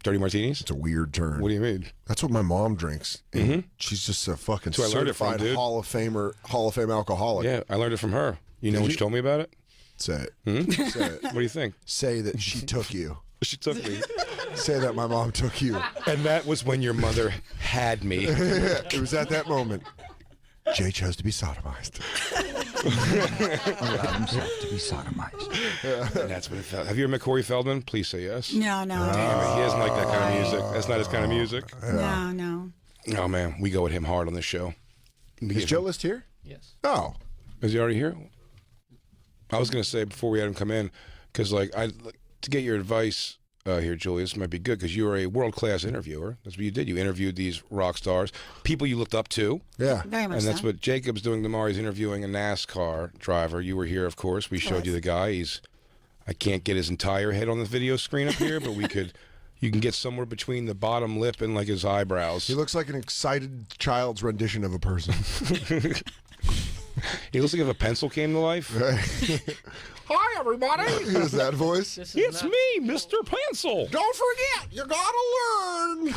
Dirty martinis? It's a weird turn. What do you mean? That's what my mom drinks. And She's just a fucking That's where I learned it from, certified dude. Hall of Fame alcoholic. Yeah, I learned it from her. You know when she told me about it? Say it. Say it. What do you think? Say that she took you. She took me. Say that my mom took you. And that was when your mother had me. It was at that moment. Jay chose to be sodomized. Allowed himself to be sodomized. And that's what it felt. Have you heard Corey Feldman? Please say yes. No, no, Damn it, he doesn't like that kind of music. That's not his kind of music. no. Oh, man. We go with him hard on this show. Is Joe List here? Yes. Oh. Is he already here? I was going to say before we had him come in, because to get your advice here, Julia, this might be good because you are a world-class interviewer. That's what you did. You interviewed these rock stars, people you looked up to. Yeah. Very much And that's so. what Jacob's doing tomorrow. He's interviewing a NASCAR driver. You were here, of course. We showed you the guy. I can't get his entire head on the video screen up here, but you can get somewhere between the bottom lip and like his eyebrows. He looks like an excited child's rendition of a person. He looks like if a pencil came to life. Hi, everybody. Is that voice? It's me, Mr. Pencil. Don't forget, you gotta learn.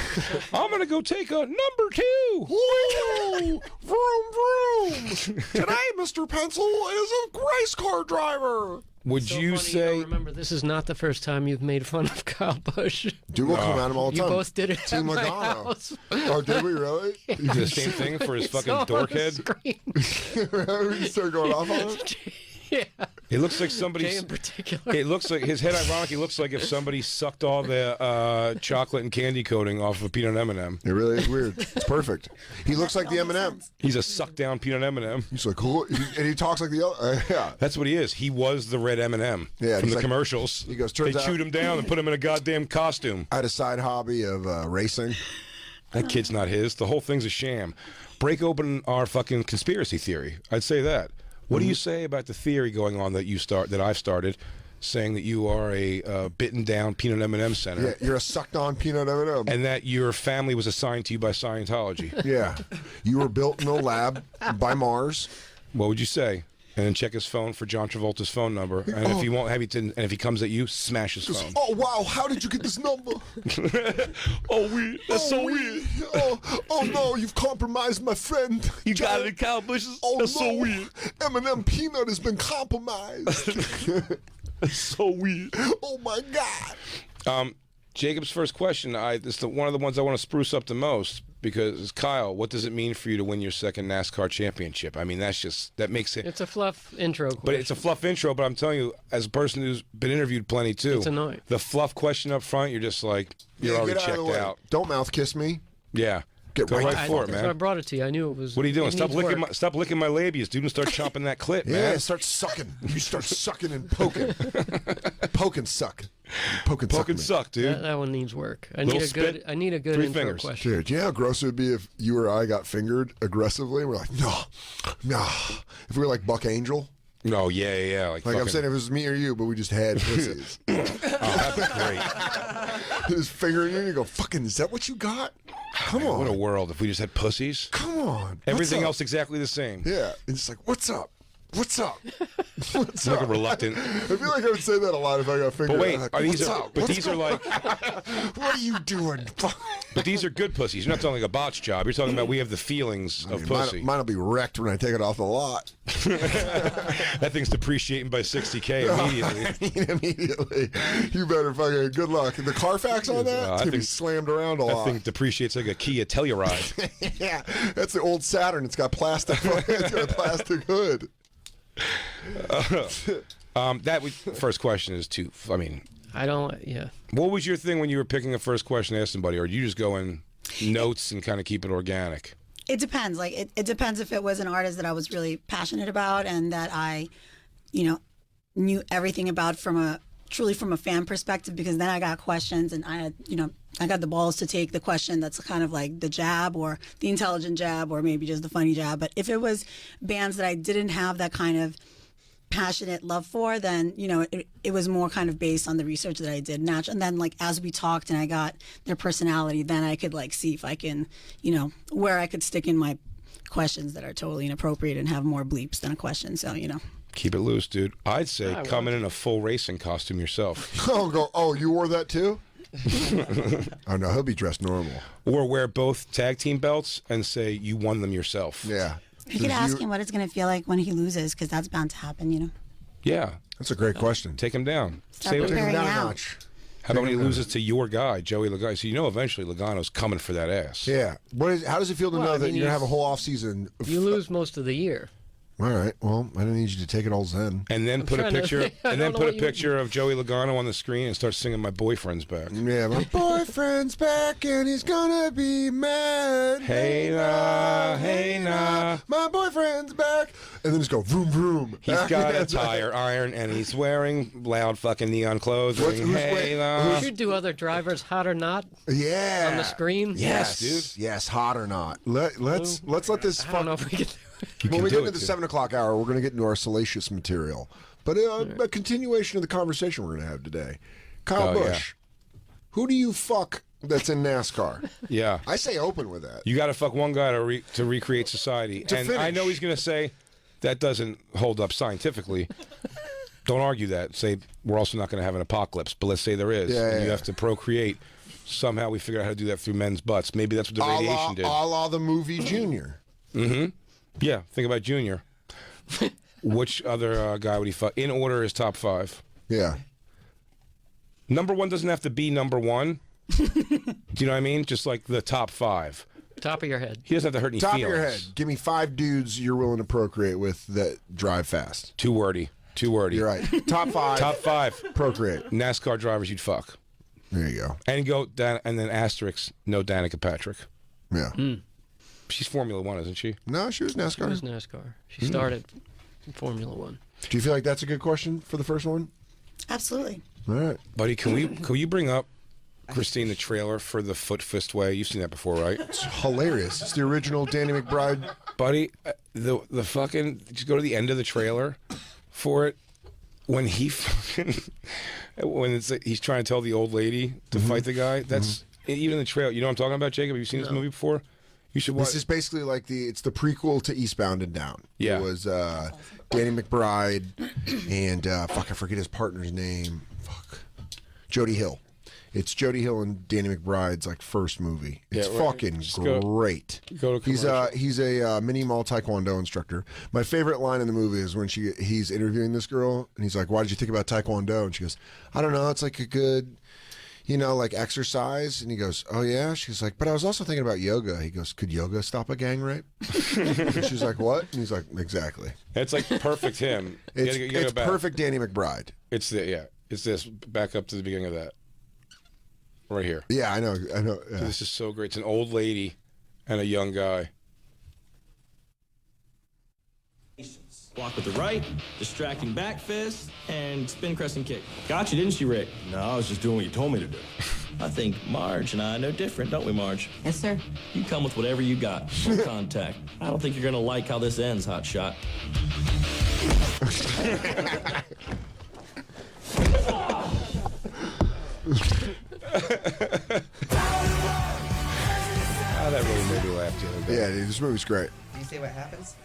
I'm going to go take a number 2. Woo! Vroom, vroom. Today, Mr. Pencil is a race car driver. Would So you funny say... don't remember, this is not the first time you've made fun of Kyle Busch. Dude, we'll come at him all the You time. both did it at Team my Logano. house. Oh, did we really? the same thing for his It's fucking all on dork the head? screen. We started going off on him? Yeah. It looks like somebody. Jay in particular. It looks like his head. Ironically, looks like if somebody sucked all the chocolate and candy coating off of a peanut M&M. It really is weird. It's perfect. He looks like the M&M. He's a suck down peanut M&M. He's like, oh, and he talks like the other. Yeah. That's what he is. He was the red M&M Yeah, from he's the like- commercials. he goes, they "Turns out-" chewed him down and put him in a goddamn costume. I had a side hobby of racing. That kid's not his. The whole thing's a sham. Break open our fucking conspiracy theory. I'd say that. What do you say about the theory going on that I've started, saying that you are a bitten down peanut M&M center, Yeah, you're a sucked on peanut M&M. and that your family was assigned to you by Scientology? Yeah, you were built in a lab by Mars. What would you say? And then check his phone for John Travolta's phone number, and if he won't have you, and if he comes at you, smash his phone. Oh wow, how did you get this number? Oh, weird. That's so weird. Oh no, you've compromised my friend. You got it in cow bushes. Oh That's no, so weird. M&M peanut has been compromised. That's so weird. Oh my god. Jacob's first question, it's one of the ones I want to spruce up the most, because Kyle, what does it mean for you to win your second NASCAR championship? I mean, that makes it. It's a fluff intro question. But it's a fluff intro. But I'm telling you, as a person who's been interviewed plenty too, It's annoying. The fluff question up front, you're just like you're already get out of the checked way. out. Don't mouth kiss me. Yeah, Get go right right to for it, That's why I man. brought it to you. I knew it was. What are you doing? it Stop needs licking work. stop licking my labias, dude, and start chomping that clit, Yeah, man. start sucking. You start sucking and poking. Poke and suck. Poke and Poke suck. and me. suck, dude. That one needs work. I Little need a spit, good. I need a good 3 intro fingers. question. Dude, you know how gross it would be if you or I got fingered aggressively and we're like, no. If we were like Buck Angel. No, yeah. Like Like I'm fucking- saying, if it was me or you, but we just had pussies. oh, that'd be great. Just fingering you and you go, fucking, is that what you got? Come on. What a world if we just had pussies. Come on. Everything What's else exactly the same. up? Yeah. And it's like, what's up? What's up? What's Like up? a reluctant. I feel like I would say that a lot if I got fingered. But wait, Like, are these what's are, up? but What's these are up? like, What are you doing? but these are good pussies. You're not talking like a botch job. You're talking about we have the feelings of pussy. Mine will be wrecked when I take it off the lot. That thing's depreciating by $60K immediately. Immediately. You better fucking good luck. The Carfax on that? I It's gonna be think- slammed around a That lot. thing depreciates like a Kia Telluride. Yeah, that's the old Saturn. It's got plastic. It's got a plastic hood. First question is too. I mean, I don't. Yeah. what was your thing when you were picking a first question to ask somebody, or do you just go in notes and kind of keep it organic? It depends. Like it depends if it was an artist that I was really passionate about and that I, knew everything about truly from a fan perspective, because then I got questions and I had, I got the balls to take the question that's kind of like the jab or the intelligent jab or maybe just the funny jab. But if it was bands that I didn't have that kind of passionate love for, then it was more kind of based on the research that I did. And then like as we talked and I got their personality, then I could like see if I can, where I could stick in my questions that are totally inappropriate and have more bleeps than a question. So Keep it loose, dude. I'd say come in a full racing costume yourself, Oh, you wore that too? Oh no, he'll be dressed normal. or wear both tag team belts and say you won them yourself. Yeah. you could ask him what it's going to feel like when he loses, because that's bound to happen. Yeah, That's a great question. take him down. Start Say what- preparing Down a now. notch. How about when he loses to your guy, Joey Logano? So eventually Logano's coming for that ass. Yeah. How does it feel to Well, know I that mean, you're gonna have a he's- whole off season? You lose most of the year. All right. Well, I don't need you to take it all zen. And then put a trying to picture, think. I and then don't know put a what you- picture of Joey Logano on the screen and start singing "My Boyfriend's Back." Yeah, my boyfriend's back and he's gonna be mad. Hey nah, hey nah. My boyfriend's back, and then just go vroom vroom. He's got a tire iron and he's wearing loud fucking neon clothing. Who's Hey wait- nah. You should do other drivers, hot or not, Yeah. on the screen. Yes, dude. Yes, hot or not. Let's let this. I don't know if we can. When we do get it, into the too. 7 o'clock hour, we're going to get into our salacious material. But a continuation of the conversation we're going to have today. Kyle Oh, yeah. Busch, who do you fuck that's in NASCAR? Yeah. I say open with that. You got to fuck one guy to recreate society. To and I finish. know he's going to say that doesn't hold up scientifically. Don't argue that. Say we're also not going to have an apocalypse, but let's say there is. Yeah, and yeah. you have to procreate. Somehow we figure out how to do that through men's butts. Maybe that's what the A radiation did. la the movie Junior. Yeah, think about Junior. Which other guy would he fuck? In order is top 5. Yeah. Number 1 doesn't have to be number 1. Do you know what I mean? Just like the top 5. Top of your head. He doesn't have to hurt any Top feelings. of your head. Give me 5 dudes you're willing to procreate with that drive fast. Too wordy. Too wordy. You're right. Top 5. Top 5 Procreate. NASCAR drivers you'd fuck. There you go. And and then asterisk, no Danica Patrick. Yeah. She's Formula One, isn't she? No, she was NASCAR. It was NASCAR. She started in Formula One. Do you feel like that's a good question for the first one? Absolutely. All right. Buddy, can you bring up Christine the trailer for the Foot Fist Way? You've seen that before, right? It's hilarious. It's the original Danny McBride. Buddy, the fucking just go to the end of the trailer for it when he fucking he's trying to tell the old lady to fight the guy. That's even in the trailer. You know what I'm talking about, Jacob? Have you seen this movie before? You should watch. This is basically like it's the prequel to Eastbound and Down. Yeah. It was Danny McBride and I forget his partner's name. Jody Hill. It's Jody Hill and Danny McBride's first movie. It's fucking great. Go to he's a mini mall taekwondo instructor. My favorite line in the movie is when he's interviewing this girl and he's like, "Why did you think about taekwondo?" And she goes, "I don't know. It's like a good, exercise." And he goes, "Oh yeah." She's like, "But I was also thinking about yoga." He goes, "Could yoga stop a gang rape?" And she's like, "What?" And he's like, "Exactly." It's like perfect him. It's perfect Danny McBride. It's this. Back up to the beginning of that. Right here. Yeah, I know. Yeah. This is so great. It's an old lady and a young guy. Block with the right, distracting back fist, and spin crescent kick. Gotcha, didn't she, Rick? No, I was just doing what you told me to do. I think Marge and I know different, don't we, Marge? Yes, sir. You come with whatever you got. No contact. I don't think you're gonna like how this ends, hot shot. That really made me laugh the other day. Yeah, dude, this movie's great. Do you say what happens?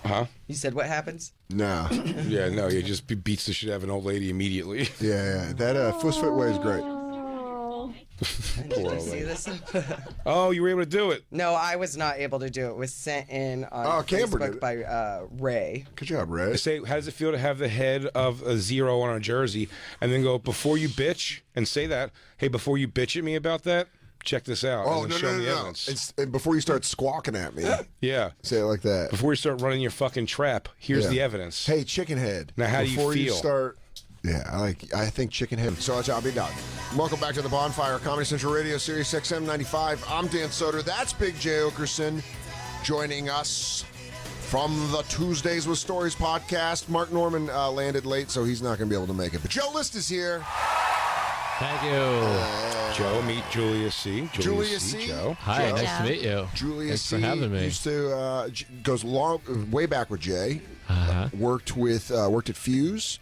Huh? You said what happens? No. Yeah, no, he just beats the shit out of an old lady immediately. Yeah. That Foot Way is great. Did you see this? Oh, you were able to do it. No, I was not able to do it. It was sent in on Camber did Facebook it. by Ray. Good job, Ray. Say, how does it feel to have the head of a 0 on a jersey and then go, before you bitch, and say that, hey, before you bitch at me about that, check this out. Oh, and no, then show no, me no, no. evidence. It's before you start squawking at me. Yeah. Say it like that. Before you start running your fucking trap, here's Yeah. the evidence. Hey, chicken head. Now, how do you Before you feel? start. Yeah, I think chicken head. So I'll be done. Welcome back to the Bonfire, Comedy Central Radio, Sirius XM 95. I'm Dan Soder. That's Big J. Okerson. Joining us from the Tuesdays with Stories podcast. Mark Norman landed late, so he's not going to be able to make it. But Joe List is here. Thank you. Joe, meet Julia C. Julia C. Joe. Hi, Joe. nice to meet you. Julia Thanks C. for having me. Used to goes way back with Jay. Worked at Fuse.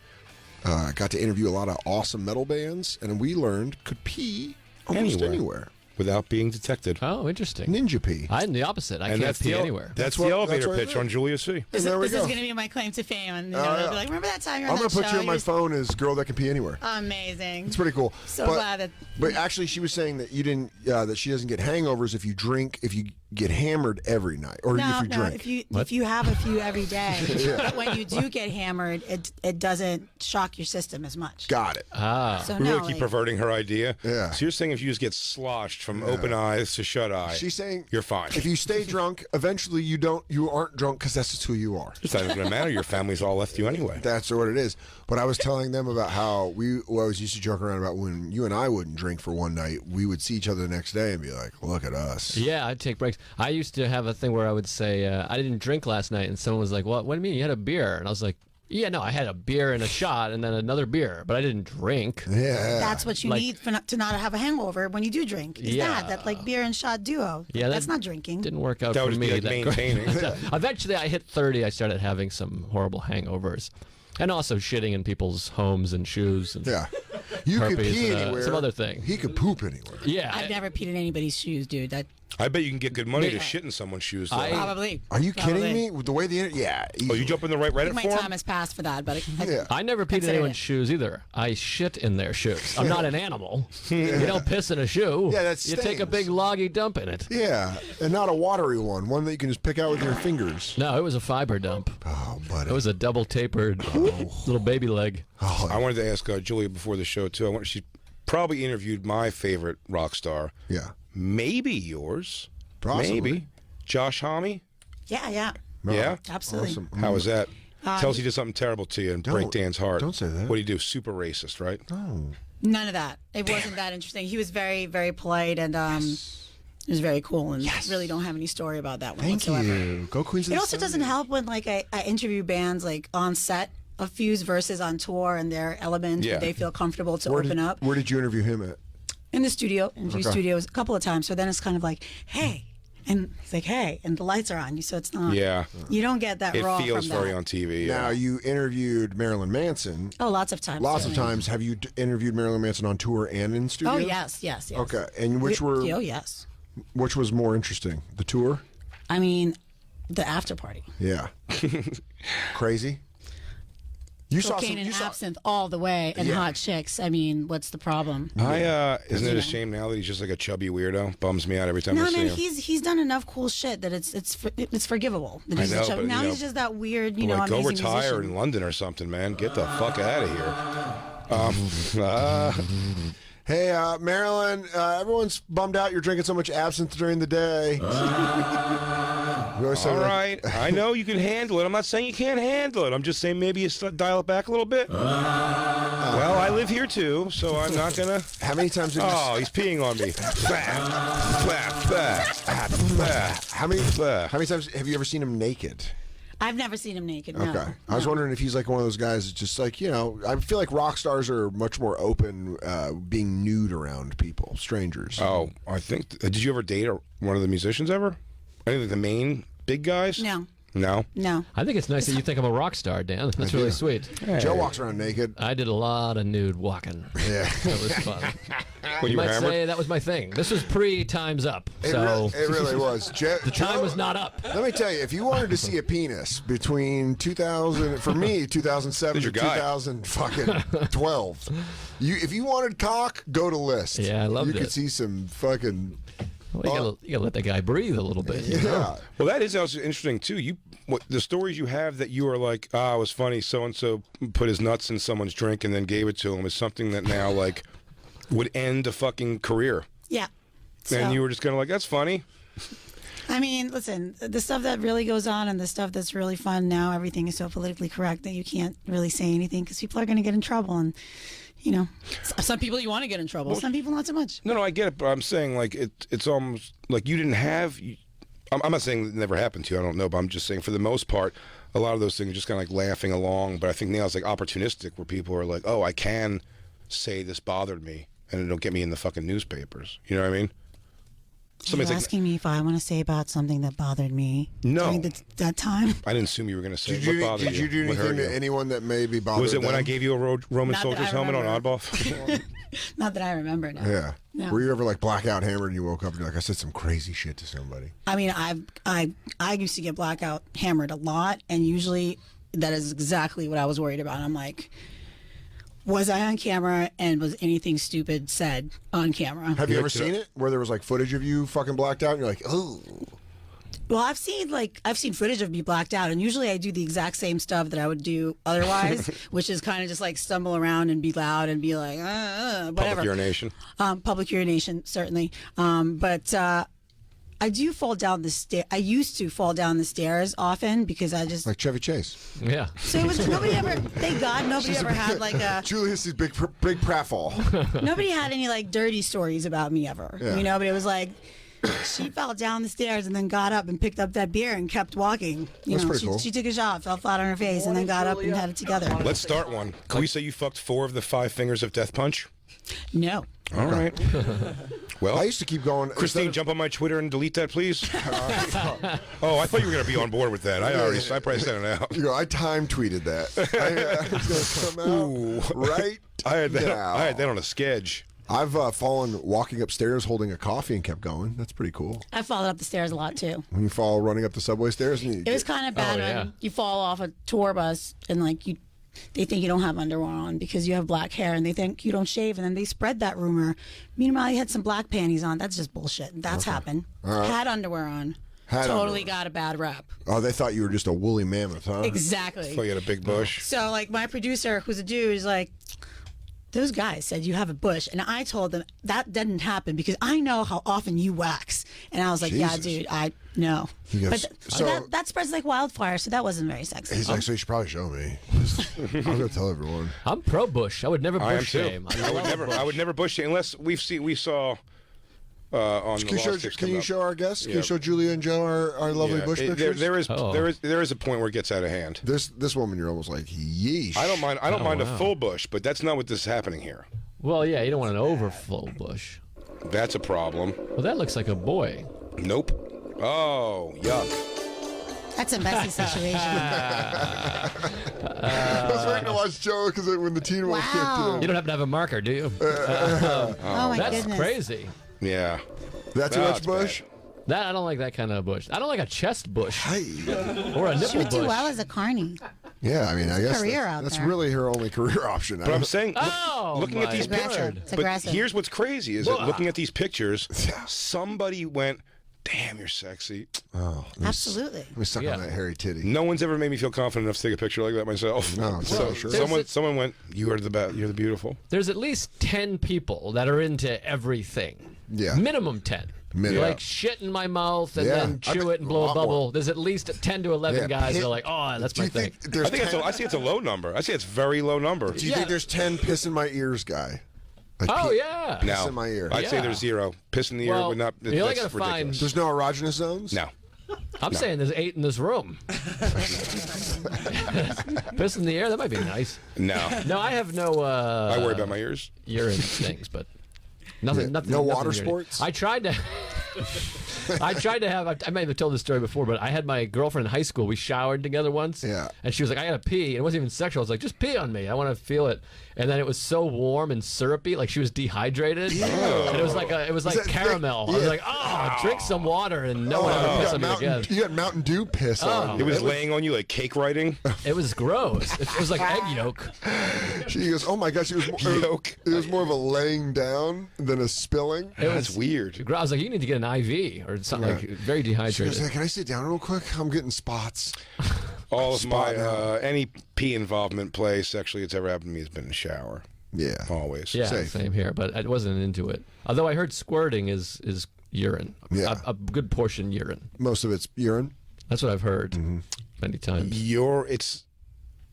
Got to interview a lot of awesome metal bands, and we learned could pee almost anywhere. Without being detected. Oh, interesting. Ninja pee. I'm the opposite. I can't pee anywhere. That's what- the elevator that's what I pitch did. on Julia C. This there we is go. going to be my claim to fame. And Oh, they'll yeah. be like, remember that time you're I'm on going that to put show? you on my phone as girl that can pee anywhere. Amazing. It's pretty cool. So glad that. But actually, she was saying that you didn't. That she doesn't get hangovers if you drink. If you get hammered every night, or No, if you drink. if you have a few every day, but when you do get hammered, it doesn't shock your system as much. Got it. So We no, really keep perverting her idea. Yeah. So you're saying if you just get sloshed from open eyes to shut eye, She's saying you're fine. If you stay drunk, eventually you aren't drunk because that's just who you are. It's not even gonna matter. Your family's all left you anyway. That's what it is. But I was telling them about how we always used to joke around about when you and I wouldn't drink for one night, we would see each other the next day and be like, "Look at us." Yeah, I'd take breaks. I used to have a thing where I would say, I didn't drink last night, and someone was like, what do you mean? You had a beer? And I was like, yeah, no, I had a beer and a shot and then another beer, but I didn't drink. Yeah. That's what you need to not have a hangover when you do drink. Is Yeah. that like beer and shot duo? Yeah, that's that not drinking. Didn't work out That for would me. be like that great. maintaining. Eventually, I hit 30. I started having some horrible hangovers, and also shitting in people's homes and shoes. And Yeah. You could herpes pee and, anywhere. some other thing. He could poop anywhere. Yeah, I've never peed in anybody's shoes, dude. I bet you can get good money to shit in someone's shoes. Though. Probably. Are you Probably. kidding me? With the way Oh, you jump in the right I Reddit think my forum? time has passed for that, but Yeah. I never peed in Consider anyone's it. shoes either. I shit in their shoes. I'm not an animal. You don't piss in a shoe. Yeah, that You take a stings. big loggy dump in it. Yeah, and not a watery one that you can just pick out with your fingers. No, it was a fiber dump. Oh, buddy. It was a double tapered little baby leg. I wanted to ask Julia before the show too. She probably interviewed my favorite rock star. Yeah. Maybe yours. Possibly. Maybe. Josh Homme. yeah, Yeah. absolutely. Awesome. How was that? Tells he did something terrible to you and break Dan's heart. Don't say that. What do you do? Super racist, right? No. None of that. It wasn't that interesting. He was very, very polite and it was very cool. And really don't have any story about that one Thank whatsoever. you. Go Queens. of It the also Stone doesn't Age. help when like I interview bands like on set of Fuse versus on tour and their element. Yeah. They feel comfortable to Where open up Where did you interview him at? in the studio, in Fuse Studios a couple of times. So then it's kind of like, hey. And it's like, hey, and the lights are on you, so it's not. Yeah. You don't get that It raw feels from very that. on TV. Now, Yeah. you interviewed Marilyn Manson. Oh, lots of times. Lots of certainly. times. Have you interviewed Marilyn Manson on tour and in studio? Oh yes. Okay, and which Oh yes. which was more interesting, the tour? I mean, the after party. Yeah. Crazy. You Cocaine and absinthe all the way, and Yeah. hot chicks. I mean, what's the problem? Isn't it a shame now that he's just like a chubby weirdo? Bums me out every time I No, see man, him. he's done enough cool shit that it's forgivable. That I he's a know, chub- but, now you know, he's just that weird, you know, Like, go amazing retire musician. in London or something, man. Get the fuck out of here. Hey, Marilyn, everyone's bummed out you're drinking so much absinthe during the day. We always say All that- right. I know you can handle it. I'm not saying you can't handle it. I'm just saying maybe you dial it back a little bit. Well, I live here too, so I'm not going to. How many times did you... Oh, he's peeing on me. How many times have you ever seen him naked? I've never seen him naked. No. Okay. I was wondering if he's like one of those guys that's just like, you know, I feel like rock stars are much more open being nude around people, strangers. Oh, I think. Did you ever date one of the musicians ever? I think the main big guys? No. No? No. I think it's nice that you think I'm a rock star, Dan. That's really sweet. Joe walks around naked. I did a lot of nude walking. Yeah. That was fun. When you were might hammered? say that was my thing. This was pre-Time's Up, so It really was. the time was not up. Let me tell you, if you wanted to see a penis between 2000, for me, 2007 Who's to your guy? 2012, if you wanted cock, go to List. Yeah, I loved You could it. see some fucking. Well, you gotta let that guy breathe a little bit. You know? Yeah. Well, that is also interesting too. The stories you have that you are like, it was funny. So and so put his nuts in someone's drink and then gave it to him is something that now like would end a fucking career. Yeah. So, And you were just kind of like, that's funny. I mean, listen, the stuff that really goes on and the stuff that's really fun now, everything is so politically correct that you can't really say anything because people are going to get in trouble. And, you know, some people you want to get in trouble, some people not so much. No, I get it, but I'm saying like it's almost like you didn't have. I'm not saying it never happened to you. I don't know, but I'm just saying for the most part, a lot of those things are just kind of like laughing along. But I think now it's like opportunistic, where people are like, "Oh, I can say this bothered me, and it'll get me in the fucking newspapers." You know what I mean? You're asking me if I want to say about something that bothered me No. during that time. I didn't assume you were going to say Did what you, bothered did you do What hurt anything to you? anyone that maybe bothered Was it when them? I gave you a Roman Not that soldier's I helmet on remember. Oddball? Not that I remember now. Yeah. No. Were you ever like blackout hammered and you woke up and you're like, I said some crazy shit to somebody? I mean, I used to get blackout hammered a lot, and usually that is exactly what I was worried about. I'm like, was I on camera and was anything stupid said on camera? Have you You ever looked it seen it where there was like footage of you fucking blacked out and you're like, oh. Well, I've seen footage of me blacked out, and usually I do the exact same stuff that I would do otherwise, which is kind of just like stumble around and be loud and be like, whatever. Public urination. Public urination, certainly. But I do fall down the stair. I used to fall down the stairs often because I just. Like Chevy Chase. Yeah. So it was nobody ever. Thank God nobody ever had like a. Julius is big pratfall. Nobody had any like dirty stories about me ever. Yeah. You know, but it was like. She fell down the stairs and then got up and picked up that beer and kept walking. That's pretty cool. She took a shot, fell flat on her face, and then got up and had it together. Let's start one. Can we say you fucked 4 of the 5 fingers of Death Punch? No. All right. Well, I used to keep going. Christine, jump on my Twitter and delete that, please. Oh, I thought you were going to be on board with that. I probably sent it out. You know, I time tweeted that. It's gonna come out right I had that. now. I had that on a sketch. I've fallen walking upstairs holding a coffee and kept going. That's pretty cool. I followed up the stairs a lot too. When you fall running up the subway stairs, and you It was kind of bad when you fall off a tour bus and like they think you don't have underwear on because you have black hair, and they think you don't shave, and then they spread that rumor. Meanwhile, you had some black panties on. That's just bullshit. That's happened. Had underwear on. Had totally underwear. got a bad rap. Oh, they thought you were just a woolly mammoth, huh? Exactly. So you had a big bush. So like my producer, who's a dude, is like, those guys said you have a bush, and I told them that didn't happen because I know how often you wax, and I was like, yeah, Jesus. dude, I know. He goes, But so- that spreads like wildfire, so that wasn't very sexy. He's like, so you should probably show me. I'm gonna tell everyone. I'm pro bush. I would never I am bush too. shame. I would never bush shame unless we saw on the Lost Chicks Can come you up. show our guests? Can Yeah. you show Julia and Joe our lovely bush There, pictures? there is a point where it gets out of hand. This woman, you're almost like, yeesh. I don't mind. I don't mind wow. a full bush, but that's not what this is happening here. Well, yeah, you don't want an overflow bush. That's a problem. Well, that looks like a boy. Nope. Oh, yuck. That's a messy situation. I was waiting to watch Joe because when the Teen Wolf Wow. kicked You don't happen to have a marker, do you? oh my That's goodness. crazy. Yeah. in. That too No, much it's bush? That I don't like that kind of bush. I don't like a chest bush Hey. or a She nipple would do bush. well as a carny. Yeah, I mean, I guess career that's, out that's there. really her only career option. But I'm saying, Oh, looking at my these Aggressive. pictures. It's But aggressive. here's what's crazy is that looking at these pictures, somebody went, "Damn, you're sexy." Absolutely. Let me suck Yeah. on that hairy titty. No one's ever made me feel confident enough to take a picture like that myself. No, so sure. someone went, "You are the best. You're the beautiful." There's at least 10 people that are into everything. Yeah. Minimum 10. Minimum. Like shit in my mouth and Yeah. then I chew bet it and blow a a lot bubble. more. There's at least 10 to 11 Yeah, guys that pit- are like, oh, that's Do my you thing. think there's I think 10, I see it's a low number. I see it's very low number. Do you Yeah. think there's 10 piss in my ears guy? Like, Oh, pee- yeah. Piss No, in my ear. I'd say Yeah. there's zero. Piss in the ear Well, would not. you only That's gotta find- ridiculous. There's no erogenous zones? No. I'm saying there's 8 in this room. Piss in the air, that might be nice. No. No, I have no I worry about my ears. urine things, but nothing. Yeah, Nothing. no nothing water urine. sports? I tried to. I tried to have. I might have told this story before, but I had my girlfriend in high school. We showered together once. Yeah. And she was like, "I gotta pee." And it wasn't even sexual. I was like, "Just pee on me. I want to feel it." And then it was so warm and syrupy, like she was dehydrated. And it was like that caramel. thick? I was Yeah. like, "Oh, drink some water," and no one ever you piss got on me again. you got Mountain Dew piss on It you. was laying on you like cake writing. It was gross. It was like egg yolk. She goes, oh my gosh, it was more of a laying down than a spilling. It That's was weird. I was like, "You need to get an IV or something." Like very She goes, dehydrated. hey, can I sit down real quick? I'm getting spots. All of my Spot on. any pee involvement play sexually it's ever happened to me has been in the shower. Yeah. Always. Yeah, Safe. same here, but I wasn't into it. Although I heard squirting is urine. Yeah. A good portion urine. Most of it's urine. That's what I've heard Mm-hmm. many times.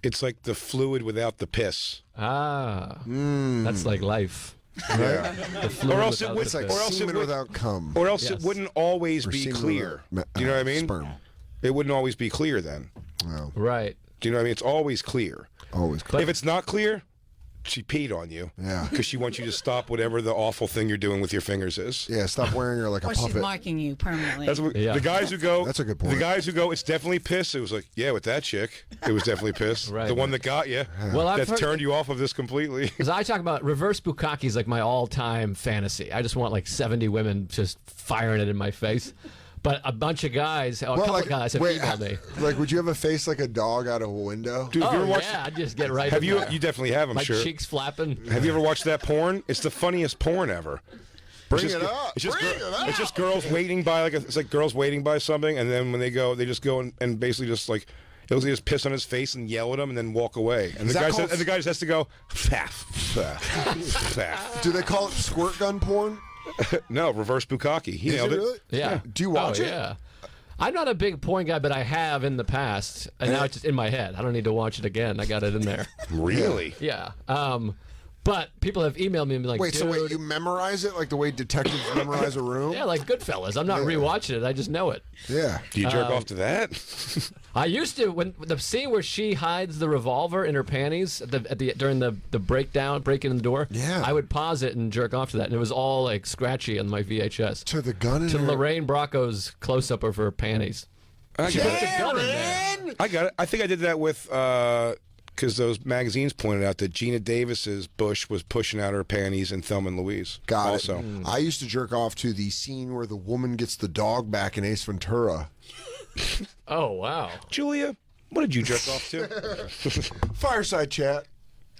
It's like the fluid without the piss. Ah, Mm. that's like life. Yeah. The fluid Or else it without would- the It's like piss. Or else it semen would- without cum. Or else Yes. it wouldn't always Or be semen clear. without Do you know what I mean? Sperm. It wouldn't always be clear then. Wow. Right. Do you know what I mean? It's always clear. Always clear. If it's not clear, she peed on you. Yeah. Because she wants you to stop whatever the awful thing you're doing with your fingers is. Yeah, stop wearing her like a Or she's puppet. marking you permanently. That's what, Yeah. the guys who go. That's a good point. The guys who go, it's definitely piss. It was like, yeah, with that chick, it was definitely piss. Right. The one that got you. Well, I've that heard- turned you off of this completely. Because I talk about reverse bukkake is like my all-time fantasy. I just want like 70 women just firing it in my face. But a bunch of guys, a couple of guys have emailed me. Like, would you have a face like a dog out of a window? Dude, have you Oh ever watched? yeah, I'd just get right. Have in you? there. You definitely have. I'm My sure. cheeks flapping. Have you ever watched that porn? It's the funniest porn ever. Bring It's it just- up. It's just, Bring it up. it's just girls waiting by it's like girls waiting by something, and then when they go, they just go and basically just like they just piss on his face and yell at him, and then walk away. And Is the that guy called- and the guy just has to go faff, faff, faff. Do they call it squirt gun porn? No, reverse bukkake. He Is nailed it it. really? Yeah. Do you watch oh, it? Yeah. I'm not a big porn guy, but I have in the past, and now it's just in my head. I don't need to watch it again. I got it in there. Really? Yeah. But people have emailed me and been like, Wait, dude, so wait, you memorize it like the way detectives memorize a room? yeah, like Goodfellas. I'm not rewatching it. I just know it. Yeah. Do you jerk off to that? I used to when the scene where she hides the revolver in her panties during the breaking in the door. Yeah. I would pause it and jerk off to that, and it was all like scratchy on my VHS. To the gun in To her. Lorraine Bracco's close up of her panties. I She got put the it. gun in there. I got it. I think I did that with because those magazines pointed out that Gina Davis's bush was pushing out her panties in Thelma and Louise. Got also. it. I used to jerk off to the scene where the woman gets the dog back in Ace Ventura. Oh wow. Julia, what did you jerk off to? Fireside chat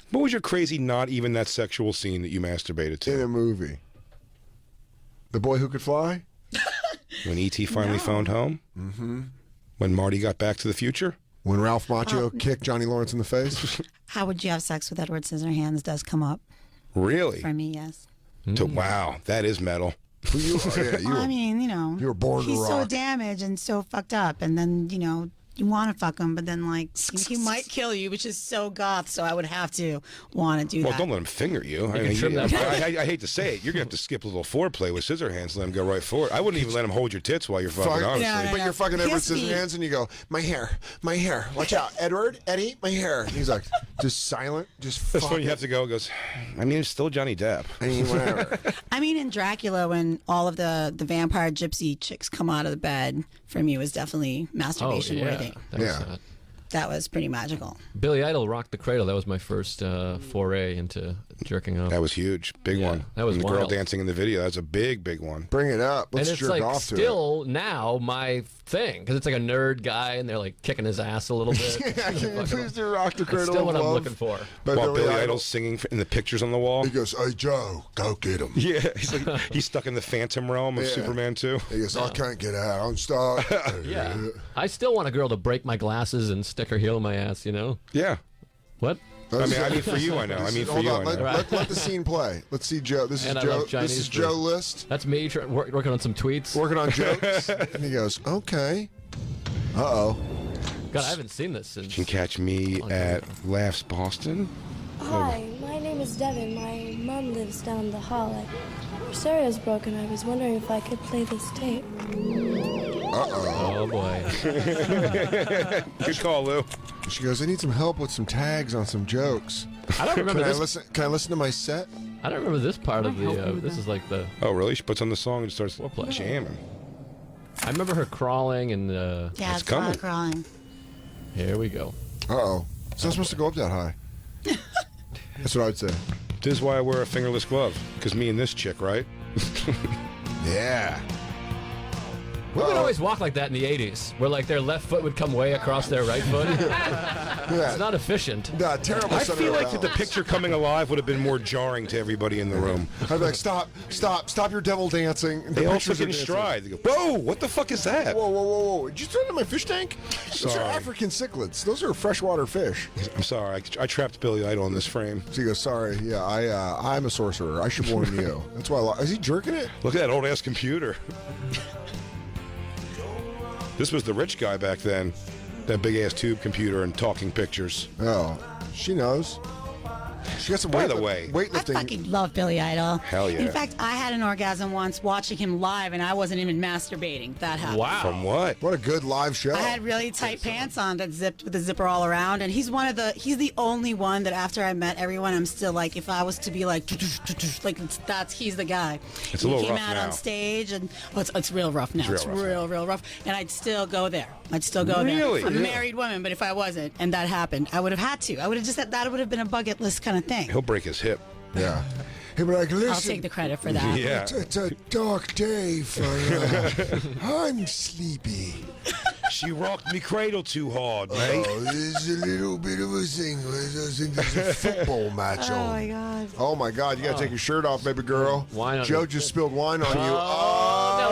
What was your crazy, not even that sexual scene that you masturbated in to? a movie. The Boy Who Could Fly? When E.T. finally found home? Mm-hmm. When Marty got back to the future? When Ralph Macchio kicked Johnny Lawrence in the face? How would you have sex with Edward Scissorhands does come up. Really? For me, yes. Wow, that is metal. You, I mean, you were born to he's so rock. damaged and so fucked up, and then you want to fuck him, but then like he might kill you, which is so goth. So I would have to want to do Well, that. don't let him finger you. I, can trim that part. I hate to say it. You're going to have to skip a little foreplay with Scissorhands. Let him go right for it. I wouldn't even let him hold your tits while you're fucking, Fuck. honestly. No, no, But no. you're fucking Edward Kiss me. Scissorhands, and you go, my hair, watch out, Edward, Eddie, my hair. And he's like, just silent, just. That's fuck when you have to go. It goes, I mean, it's still Johnny Depp. I mean, whatever. I mean, in Dracula, when all of the vampire gypsy chicks come out of the bed, for me was definitely Oh masturbation yeah, worthy. that was, Yeah. That was pretty magical. Billy Idol rocked the cradle. That was my first foray into jerking off. That was huge. Big one. that was and the girl wild. dancing in the video. That's a big, big one. Bring it up. Let's and it's jerk like off to still now my thing because it's like a nerd guy and they're like kicking his ass a little bit. it. Can you please do Rock the Cradle It's still of what I'm Love looking for. by While Billy Billy Idol. Idol's singing in the pictures on the wall. He goes, hey, Joe, go get him. Yeah, he's stuck in the Phantom realm of Yeah. Superman 2. He goes, I can't get out. I'm stuck. Yeah, I still want a girl to break my glasses and stick her heel in my ass. You know Yeah. what? I mean, for you, I know. I mean, for Hold you, on, I know. let the scene play. Let's see Joe. This is And I Joe. love This Chinese is food. Joe List That's me working on some tweets. working on jokes, and he goes, okay. Uh-oh. God, I haven't seen this since. You can catch me at Laughs Boston. Hi, my name is Devin. My mom lives down the hall. Her stereo's broken. I was wondering if I could play this tape. Oh boy. Good call, Lou. She goes, I need some help with some tags on some jokes. I don't remember Can I this. listen? Can I listen to my set? I don't remember this part of the. This is like the. Oh, really? She puts on the song and starts Foreplay. jamming. I remember her crawling and. Yeah, It's it's a lot coming. of crawling. Here we go. Uh-oh. It's not supposed to go up that high. That's what I'd say. This is why I wear a fingerless glove. Because me and this chick, right? Yeah. Women always walk like that in the 80s, where like their left foot would come way across their right foot. It's not efficient. Nah, terrible. I center feel of like that the balance. picture coming alive would have been more jarring to everybody in the room. I'd be like, stop your devil dancing. The They all pictures took are it in dancing. stride. They go, whoa, what the fuck is that? Whoa. Did you throw it in my fish tank? Those are Sorry. African cichlids. Those are freshwater fish. I'm sorry. I trapped Billy Idol in this frame. So he goes, sorry, yeah, I'm a sorcerer. I should warn you. That's why is he jerking it? Look at that old ass computer. This was the rich guy back then. That big ass tube computer and talking pictures. Oh, she knows. She got some By the way- I weightlifting. fucking love Billy Idol. Hell yeah. In fact, I had an orgasm once watching him live, and I wasn't even masturbating. That happened. Wow. From what? What a good live show. I had really tight pants on that zipped with the zipper all around, and he's the only one that after I met everyone, I'm still like, if I was to be like, he's the guy. It's a And little he came rough out now. on stage, and it's real rough now. It's It's real rough. real rough, and I'd still go there. I'd still go Really? there. I'm a Yeah. married woman, but if I wasn't, and that happened, I would have had to. I would have just that would have been a bucket list kind of thing. He'll break his hip. Yeah. He'd be like, listen. I'll take the credit for that. Yeah. It's a dark day for I'm sleepy. She rocked me cradle too hard, mate. Oh, there's a little bit of a thing. There's a football match Oh on. my god. Oh my God! You gotta take your shirt off, baby girl. Wine on Joe your- just spilled wine on you.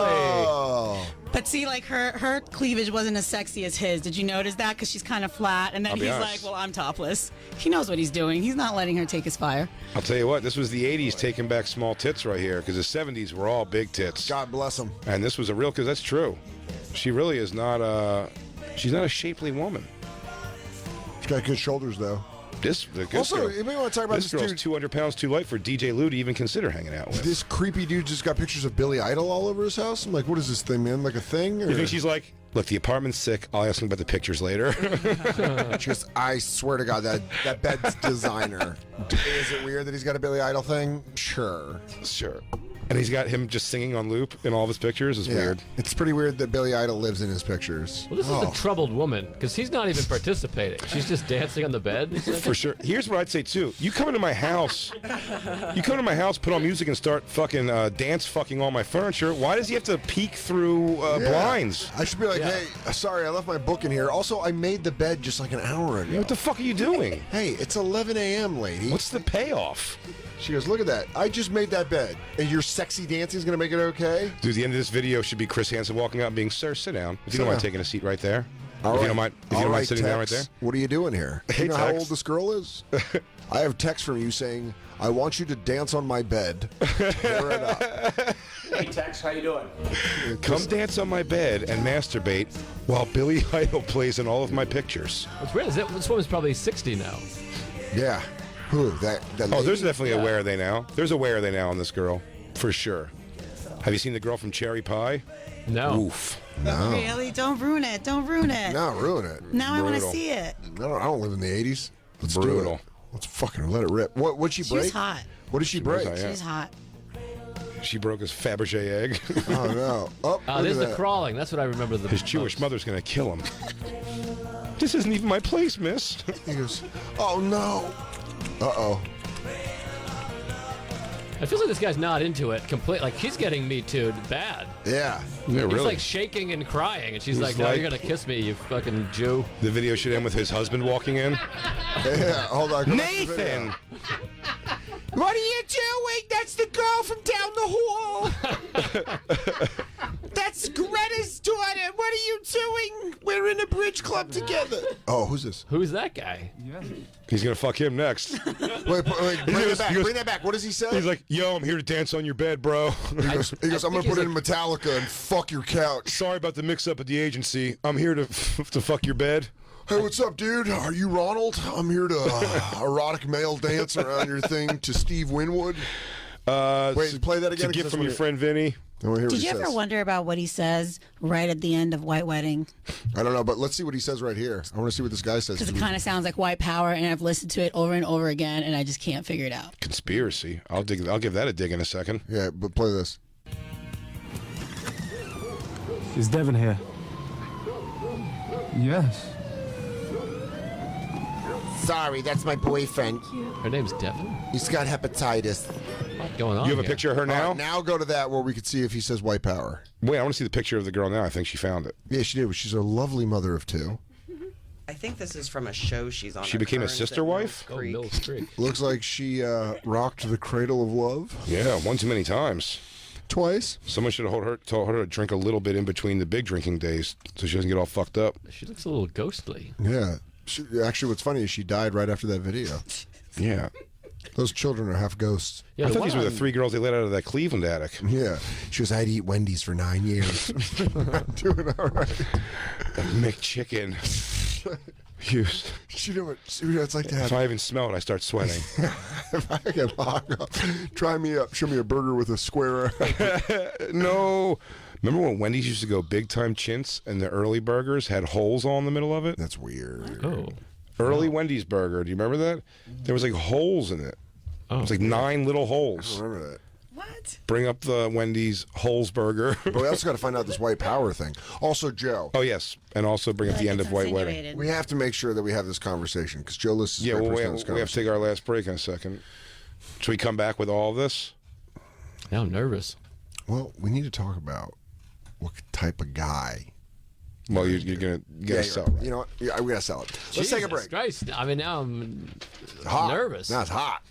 Oh, But see, like her cleavage wasn't as sexy as his. Did you notice that? Because she's kind of flat, and then I'll be he's honest. like, "Well, I'm topless." He knows what he's doing. He's not letting her take his fire. I'll tell you what, this was the 80s taking back small tits right here, because the 70s were all big tits. God bless him. And this was a real, because that's true. She really is not she's not a shapely woman. She's got good shoulders though. This Also, girl, you may want to talk about this this girl's dude. 200 pounds too light for DJ Lou to even consider hanging out with. This creepy dude just got pictures of Billy Idol all over his house. I'm like, what is this thing, man? Like a thing? Or? You think she's like, look, the apartment's sick. I'll ask him about the pictures later. She goes, I swear to God, that bed's designer. Is it weird that he's got a Billy Idol thing? Sure. Sure. And he's got him just singing on loop in all of his pictures. It's Yeah. weird. It's pretty weird that Billy Idol lives in his pictures. well, this is a troubled woman because he's not even participating. She's just dancing on the bed. For sure. Here's what I'd say too. You come into my house, put on music and start fucking dance fucking all my furniture. Why does he have to peek through Yeah. blinds? I should be like, Yeah. hey, sorry, I left my book in here. Also, I made the bed just like an hour ago. What the fuck are you doing? Hey, it's 11 a.m., lady. What's the payoff? She goes, look at that. I just made that bed. And your sexy dancing is going to make it okay? Dude, the end of this video should be Chris Hansen walking out and being, sir, sit down. If you Sit don't mind down. taking a seat right there. All If right. you don't mind, if you All don't mind right, sitting down right there. Tex, what are you doing here? Hey, You know how Tex. old this girl is? I have text from you saying, I want you to dance on my bed. Tear it up. Hey Tex, how you doing? Come dance on my bed and masturbate while Billy Idol plays in all of my pictures. What's weird is that this woman's probably 60 now. Yeah. Who? That Oh, lady? there's definitely a Where Are They Now. There's a Where Are They Now on this girl, for sure. Have you seen the girl from Cherry Pie? No. Oof. No. Really? Don't ruin it. Don't ruin it. No, ruin it. Now I want to Brutal. see it. I don't live in the 80s. Let's do Brutal. it. Let's fucking let it rip. What'd she break? She's hot. What did she break? hot, yeah. She's hot. She broke his Fabergé egg. Oh, no. Oh, look There's at the that. crawling. That's what I remember. His Jewish mother's going to kill him. This isn't even my place, miss. He goes, oh, no. Uh-oh. It feels like this guy's not into it completely. Like, he's getting me too bad. Yeah. Yeah, He's really. like shaking and crying, and she's He's like, "No, like- you're gonna kiss me, you fucking Jew." The video should end with his husband walking in. Yeah, hold on. go back to the video. Nathan! What are you doing? That's the girl from down the hall. That's Greta's daughter. What are you doing? We're in a bridge club together. Oh, who's this? Who's that guy? He's going to fuck him next. Wait, bring goes- that back. he goes- Bring that back. What does he say? He's like, yo, I'm here to dance on your bed, bro. he goes, I'm going to he's put it in Metallica and fuck your couch. Sorry about the mix-up at the agency. I'm here to fuck your bed. Hey, what's up, dude? Are you Ronald? I'm here to erotic male dance around your thing to Steve Winwood. Wait, play that again. To get because from I your wanna- friend Vinny. I wanna hear what Did he you ever says. wonder about what he says right at the end of White Wedding? I don't know, but let's see what he says right here. I want to see what this guy says. Because it kind of sounds like white power, and I've listened to it over and over again, and I just can't figure it out. Conspiracy. I'll give that a dig in a second. Yeah, but play this. Is Devin here? Yes. Sorry, that's my boyfriend. Her name's Devin. He's got hepatitis. What's going on? You have a here? picture of her now? Now go to that where we could see if he says white power. Wait, I want to see the picture of the girl now. I think she found it. Yeah, she did. She's a lovely mother of two. I think this is from a show she's on. She became a Occurrence sister at wife? Mills Oh, Creek. Mills Creek. Looks like she rocked the cradle of love Yeah, one too many times. twice. Someone should have told her to drink a little bit in between the big drinking days so she doesn't get all fucked up. She looks a little ghostly. Yeah. Actually, what's funny is she died right after that video. Yeah. Those children are half ghosts. Yeah, I the thought one these were the on- 3 girls they let out of that Cleveland attic. Yeah. She goes, I'd eat Wendy's for 9 years. Doing all right. McChicken. You, She knew what it's like to if have. I even smell it, I start sweating. If I can hog up, try me up. Show me a burger with a square. No. Remember when Wendy's used to go big time chintz and the early burgers had holes all in the middle of it? That's weird. Oh. Early Wendy's burger. Do you remember that? There was like holes in it. Oh. It was like 9 little holes. Remember that. What? Bring up the Wendy's holes burger. But we also got to find out this white power thing. Also, Joe. Oh, yes, and also bring up the end of White Wedding. We have to make sure that we have this conversation because Joe List is Yeah, the well, right we person have, to have we this have to take our last break in a second. Should we come back with all of this? Now I'm nervous. Well, we need to talk about what type of guy. Well, you're gonna sell it. You know what? Yeah, we gotta sell it. Let's take a break. Christ. I mean, now I'm Hot. nervous. Now it's hot.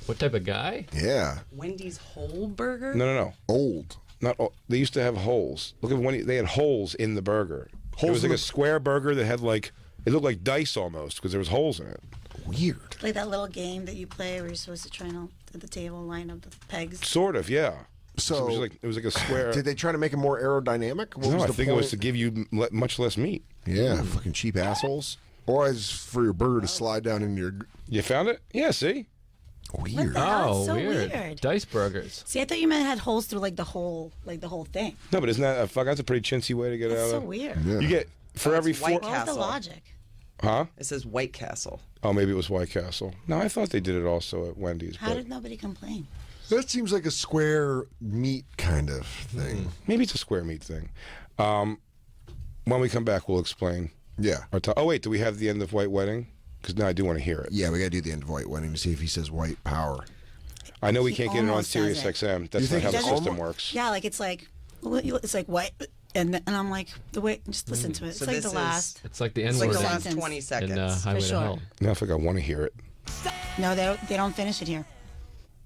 What type of guy? Yeah. Wendy's whole burger. No. Old. Not all, they used to have holes. Look at when they had holes in the burger. It Holes was in like the- a square burger that had like it looked like dice almost because there was holes in it. Weird. Like that little game that you play where you're supposed to try and at the table line up the pegs. Sort of, yeah. So it was like a square. Did they try to make it more aerodynamic? What No, was I the think it was to point? give you much less meat. Yeah, fucking cheap assholes. Or as for your burger to slide down into your. You found it? Yeah. See. Weird. Oh, it's so weird. weird. Dice burgers. See, I thought you meant it had holes through like the whole thing. No, but isn't that that's a pretty chintzy way to get That's out so of? weird. You get for every it's White 4. What was the Castle. logic? Huh? It says White Castle. Oh, maybe it was White Castle. No, I thought they did it also at Wendy's. How but did nobody complain? That seems like a square meat kind of thing. maybe it's a square meat thing. When we come back, we'll explain. Yeah. Oh wait, do we have the end of White Wedding? Because now I do want to hear it. Yeah, we gotta do the end of White Wedding to see if he says white power. I know we He can't get it on almost says Sirius it. XM. You That's not think how the he system almost- works. Yeah, like it's like white, and I'm like the way. Just listen to it. It's So like this the is- last. It's like the N It's like word the in, last sentence. 20 seconds. Highway sure. to Hell. Now I think I want to hear it. No, they don't finish it here.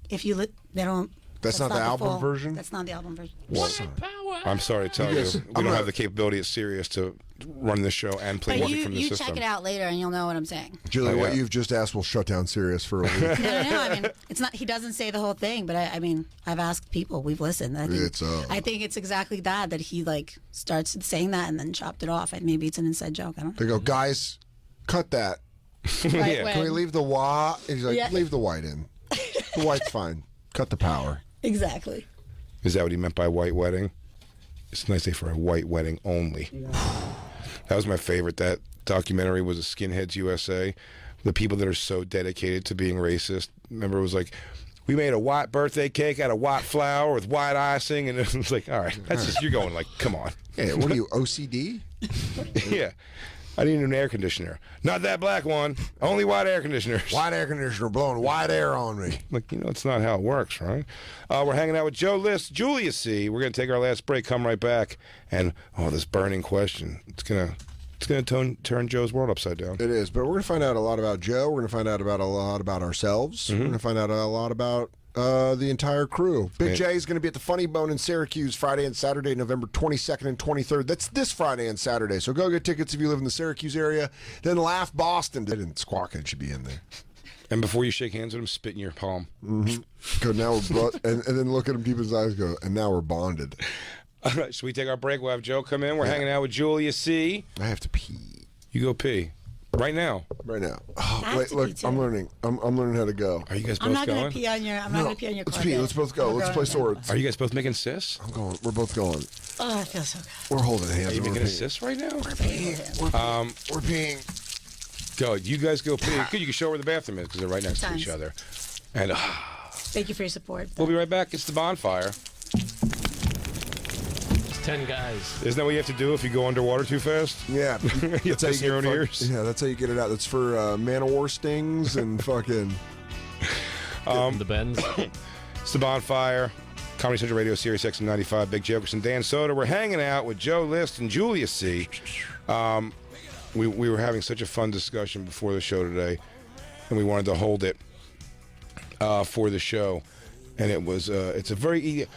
If you they don't. That's not the album full- version? That's not the album version. White power. I'm sorry to tell you, Yes, we don't have the capability at Sirius to run this show and play But music from the you system. check it out later and you'll know what I'm saying. Julie, Oh, what yeah. you've just asked will shut down Sirius for a week. No. I mean, it's not. He doesn't say the whole thing, but I mean, I've asked people. We've listened. I think it's exactly that he like starts saying that and then chopped it off. And maybe it's an inside joke. I don't know. They go, guys, cut that. Right, Yeah. when- Can we leave the wah? And he's like, Yeah. leave the white in. The white's fine. Cut the power. Exactly. Is that what he meant by white wedding? It's a nice day for a white wedding only. That was my favorite. That documentary was a Skinheads USA. The people that are so dedicated to being racist. Remember, it was like, we made a white birthday cake out of white flour with white icing, and it was like, all right, that's just, you're going like, come on. Hey, what are you, OCD? Yeah. I need an air conditioner. Not that black one. Only white air conditioners. White air conditioner blowing white air on me. Like, it's not how it works, right? We're hanging out with Joe List, Julia C. We're going to take our last break, come right back. And, this burning question. It's going to turn Joe's world upside down. It is, but we're going to find out a lot about Joe. We're going to find out a lot about ourselves. We're going to find out a lot about the entire crew. Big J is going to be at the Funny Bone in Syracuse Friday and Saturday, November 22nd and 23rd. That's this Friday and Saturday. So go get tickets if you live in the Syracuse area. Then Laugh Boston. And Squawkin' should be in there. And before you shake hands with him, spit in your palm. Go now, and then look at him deep in his eyes. And go, and now we're bonded. All right, so we take our break. We'll have Joe come in. We're hanging out with Julia C. I have to pee. You go pee. Right now. Right now. I have Wait, to look, pee, too. I'm learning. I'm learning how to go. Are you guys both I'm not going? gonna pee on your. I'm not gonna pee on your. Let's carpet. pee. Let's both go. We're Let's going play right swords. Are you guys both making sis? I'm going. We're both going. Oh, I feel so good. We're holding hands. Are you and making we're a sis right now? We're peeing. Go. You guys go pee. Good. You can show where the bathroom is because they're right next to each Times. other. And Thank you for your support. we'll be right back. It's the Bonfire. It's 10 guys. Isn't that what you have to do if you go underwater too fast? Yeah. You piss in your own ears? Yeah, that's how you get it out. That's for man of war stings and fucking. The Bends. It's the Bonfire. Comedy Central Radio, Sirius XM 95. Big Jokers and Dan Soda. We're hanging out with Joe List and Julia C. We were having such a fun discussion before the show today, and we wanted to hold it for the show. And it was it's a very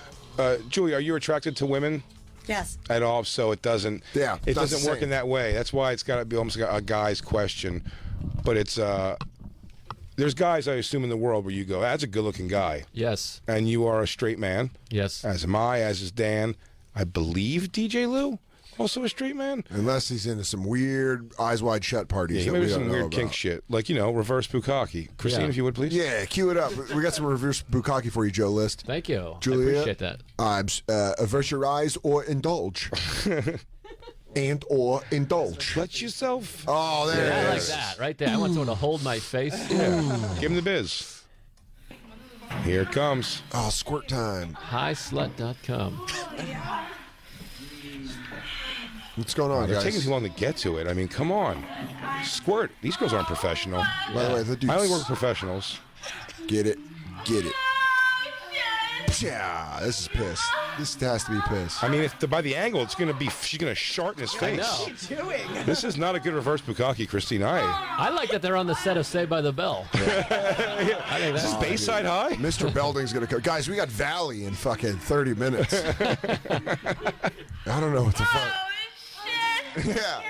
Julia, are you attracted to women Yes. at all? So it doesn't Yeah, it that's doesn't the work same. in that way. That's why it's got to be almost like a guy's question. But it's there's guys I assume in the world where you go, that's a good-looking guy, Yes. and you are a straight man. Yes. As am I, as is Dan. I believe DJ Lou, also a straight man. Unless he's into some weird eyes wide shut parties. Yeah, that maybe we some don't know weird about. kink shit. Like, reverse bukkake. Christine, Yeah. if you would, please. Yeah, cue it up. We got some reverse bukkake for you, Joe List. Thank you. Julia, I appreciate that. Avert your eyes or indulge. or indulge. Let yourself. Oh, there I it like is. that right there. I want someone to hold my face. Yeah. Give him the biz. Here it comes. Oh, squirt time. Highslut.com. What's going on, They're guys? taking too long to get to it. I mean, come on. Squirt. These girls aren't professional. By the way, the dudes. I only work with professionals. Get it. Get it. Yeah, this is piss. This has to be piss. I mean, by the angle, it's going to be, she's going to shart in his face. know. This is not a good reverse bukkake, Christine. I like that they're on the set of Saved by the Bell. I think Is this that's Bayside High? Mr. Belding's gonna come. Guys, we got Valley in fucking 30 minutes. I don't know what the fuck. Yeah.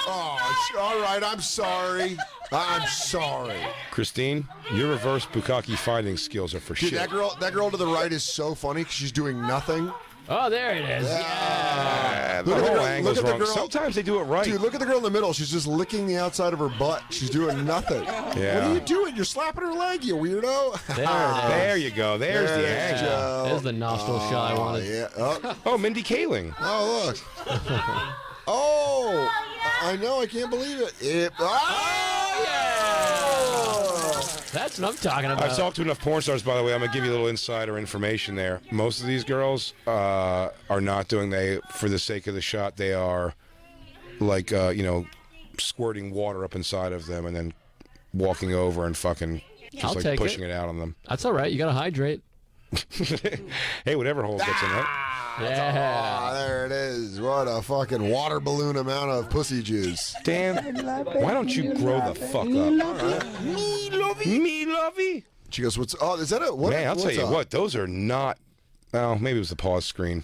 Oh, all right. I'm sorry. I'm sorry. Christine, your reverse bukkake finding skills are for Dude, shit. that girl to the right is so funny because she's doing nothing. Oh, there it is. The Look at the whole girl- angle's look at the wrong. girl. Sometimes they do it right. Dude, look at the girl in the middle. She's just licking the outside of her butt. She's doing nothing. Yeah. What are you doing? You're slapping her leg, you weirdo. There it is. There you go. There's the There's angle. Joe. There's the nostril shot I wanted. Yeah. Oh, Oh, Mindy Kaling. oh look. Oh, I know. I can't believe it. That's what I'm talking about. I've talked to enough porn stars, by the way. I'm going to give you a little insider information there. Most of these girls are not doing for the sake of the shot, they are like, squirting water up inside of them and then walking over and fucking just I'll like take pushing it. it out on them. That's all right. You got to hydrate. Hey, whatever hole gets in, right? Yeah. Ah, there it is. What a fucking water balloon amount of pussy juice. Dan, why don't you grow the fuck up? Me lovey. She goes, "What's? Oh, is that a what? Man, I'll tell what's you up? what, those are not. Well, maybe it was the pause screen.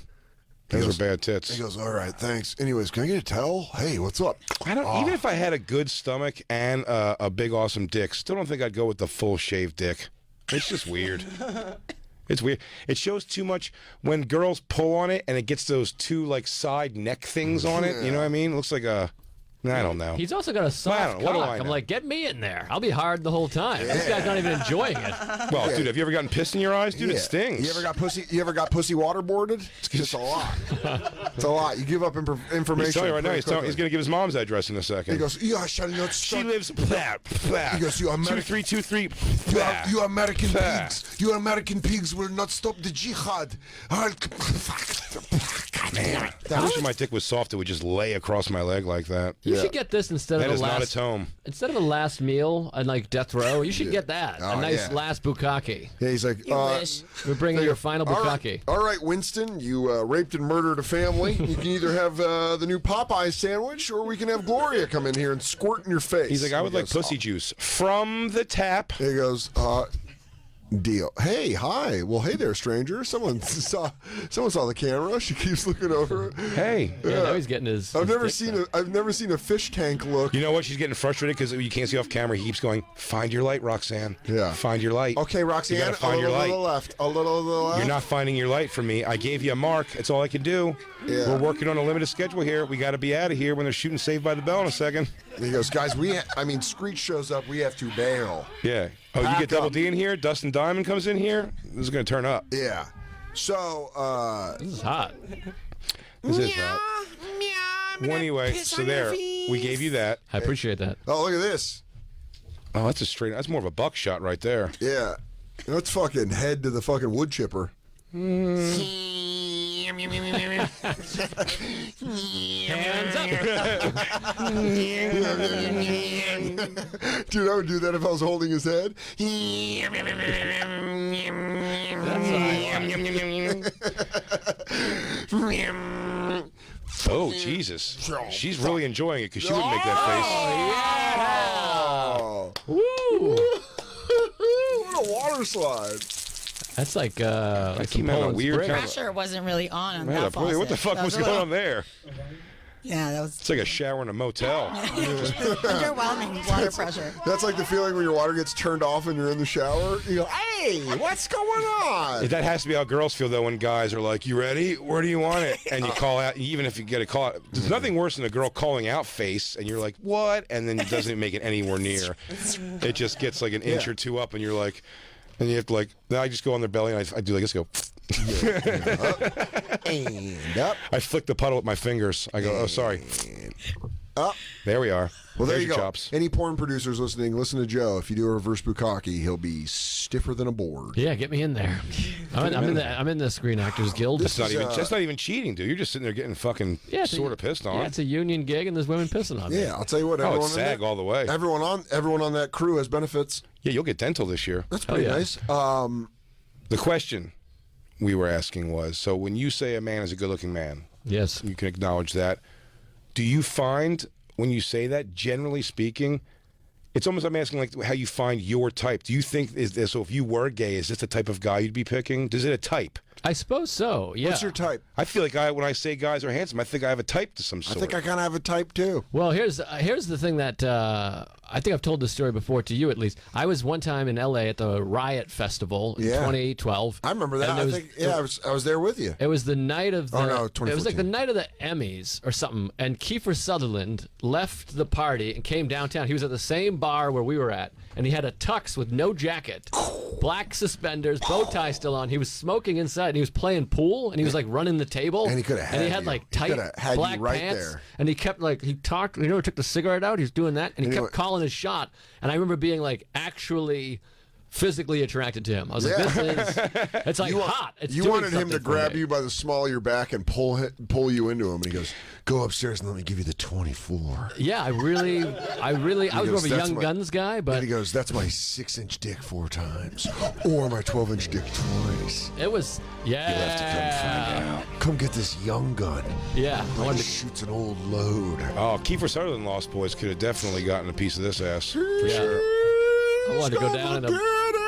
Those are bad tits. He goes, all right, thanks. Anyways, can I get a towel? Hey, what's up? I don't. Even if I had a good stomach and a big awesome dick, still don't think I'd go with the full shaved dick. It's just weird. It's weird. It shows too much when girls pull on it and it gets those two like side neck things on it. You know what I mean? It looks like a. I don't know. He's also got a soft cock. I'm like, get me in there. I'll be hard the whole time. This guy's not even enjoying it. Well, dude, have you ever gotten piss in your eyes, dude? It stings. You ever got pussy waterboarded? It's just a lot. It's a lot. You give up information. He's telling you right now. He's going to give his mom's address in a second. He goes, yeah, she lives. He goes, you American 2323. You American pigs. You American pigs will not stop the jihad. Man, I wish my dick was soft. It would just lay across my leg like that. You should get this instead that of a is last. not its home. Instead of a last meal and like death row, you should get that. Oh, a nice last bukkake. Yeah, he's like, we're bringing your final bukkake. All right, Winston, you raped and murdered a family. You can either have the new Popeye sandwich, or we can have Gloria come in here and squirt in your face. He's like, I would like pussy juice from the tap. He goes, deal. Hey, hi. Well, hey there, stranger. Someone saw the camera. She keeps looking over. Hey. Yeah, now he's getting his. I've never seen a fish tank look. You know what? She's getting frustrated because you can't see off camera. He keeps going, find your light, Roxanne. Yeah. Find your light. Okay, Roxanne. You gotta find your light. A little to the left. You're not finding your light for me. I gave you a mark. That's all I can do. Yeah. We're working on a limited schedule here. We got to be out of here when they're shooting Saved by the Bell in a second. He goes, guys, Screech shows up. We have to bail. Yeah. Oh, you get Double D in here? Dustin Diamond comes in here? This is going to turn up. Yeah. So, this is hot. This is hot. Well, anyway, so there. We gave you that. I appreciate that. Oh, look at this. Oh, that's more of a buckshot right there. Yeah. That's fucking head to the fucking wood chipper. Hands up. Dude, I would do that if I was holding his head. Oh, Jesus. She's really enjoying it because she wouldn't make that face. Oh, yeah. Woo. What a water slide. That's like came out a weird kind of Pressure wasn't really on Man, that faucet. what the fuck That was a going little- on there? Yeah, that was It's like a shower in a motel. underwhelming water pressure. That's like the feeling when your water gets turned off and you're in the shower. You go, hey, what's going on? That has to be how girls feel, though, when guys are like, you ready? Where do you want it? And you call out, even if you get a call, there's nothing worse than a girl calling out face, and you're like, what? And then it doesn't even make it anywhere near. It just gets like an inch or two up, and you're like, and you have to like, then I just go on their belly, and I do like, let's go. And up. I flick the puddle with my fingers. I go, oh, sorry. Up. There we are. Well, there There's you your go. chops. Any porn producers listening, listen to Joe. If you do a reverse bukkake, he'll be stiffer than a board. Yeah, get me in there. I'm in the Screen Actors Guild. That's not even cheating, dude. You're just sitting there getting fucking sort of pissed on. Yeah, it's a union gig, and there's women pissing on me. Yeah, I'll tell you what. Oh, it's SAG all the way. Everyone on that crew has benefits. Yeah, you'll get dental this year. That's pretty nice. The question we were asking was, so when you say a man is a good-looking man, yes, you can acknowledge that. Do you find, when you say that, generally speaking, it's almost I'm asking like how you find your type. Do you think so if you were gay, is this the type of guy you'd be picking? Is it a type? I suppose so, yeah. What's your type? I feel like when I say guys are handsome, I think I have a type to some sort. I think I kind of have a type too. Well, here's the thing that I think I've told this story before to you at least. I was one time in L.A. at the Riot Festival in 2012. I remember that. I was there with you. It was the night of the. Oh, no, it was like the 2014. night of the Emmys or something. And Kiefer Sutherland left the party and came downtown. He was at the same bar where we were at, and he had a tux with no jacket, black suspenders, bow tie still on. He was smoking inside, and he was playing pool, and he was like running the table. And he could have And he had had you. like He tight coulda had you black right pants. there. And he kept like he talked. You know, he took the cigarette out. He was doing that, and he kept calling his shot. And I remember being like actually physically attracted to him. I was like, this is it's like hot. It's you doing wanted him to something for grab me. you by the small of your back and pull you into him, and he goes, "Go upstairs and let me give you the 24." Yeah, I was more of a Young Guns guy, but and he goes, "That's my 6-inch dick 4 times, or my 12-inch dick twice." it was You'll have to come find out. Come get this young gun. Yeah, I Like wanted he to, shoots an old load. Oh, Kiefer Sutherland Lost Boys could have definitely gotten a piece of this ass. For Yeah. sure. I wanted to go down in a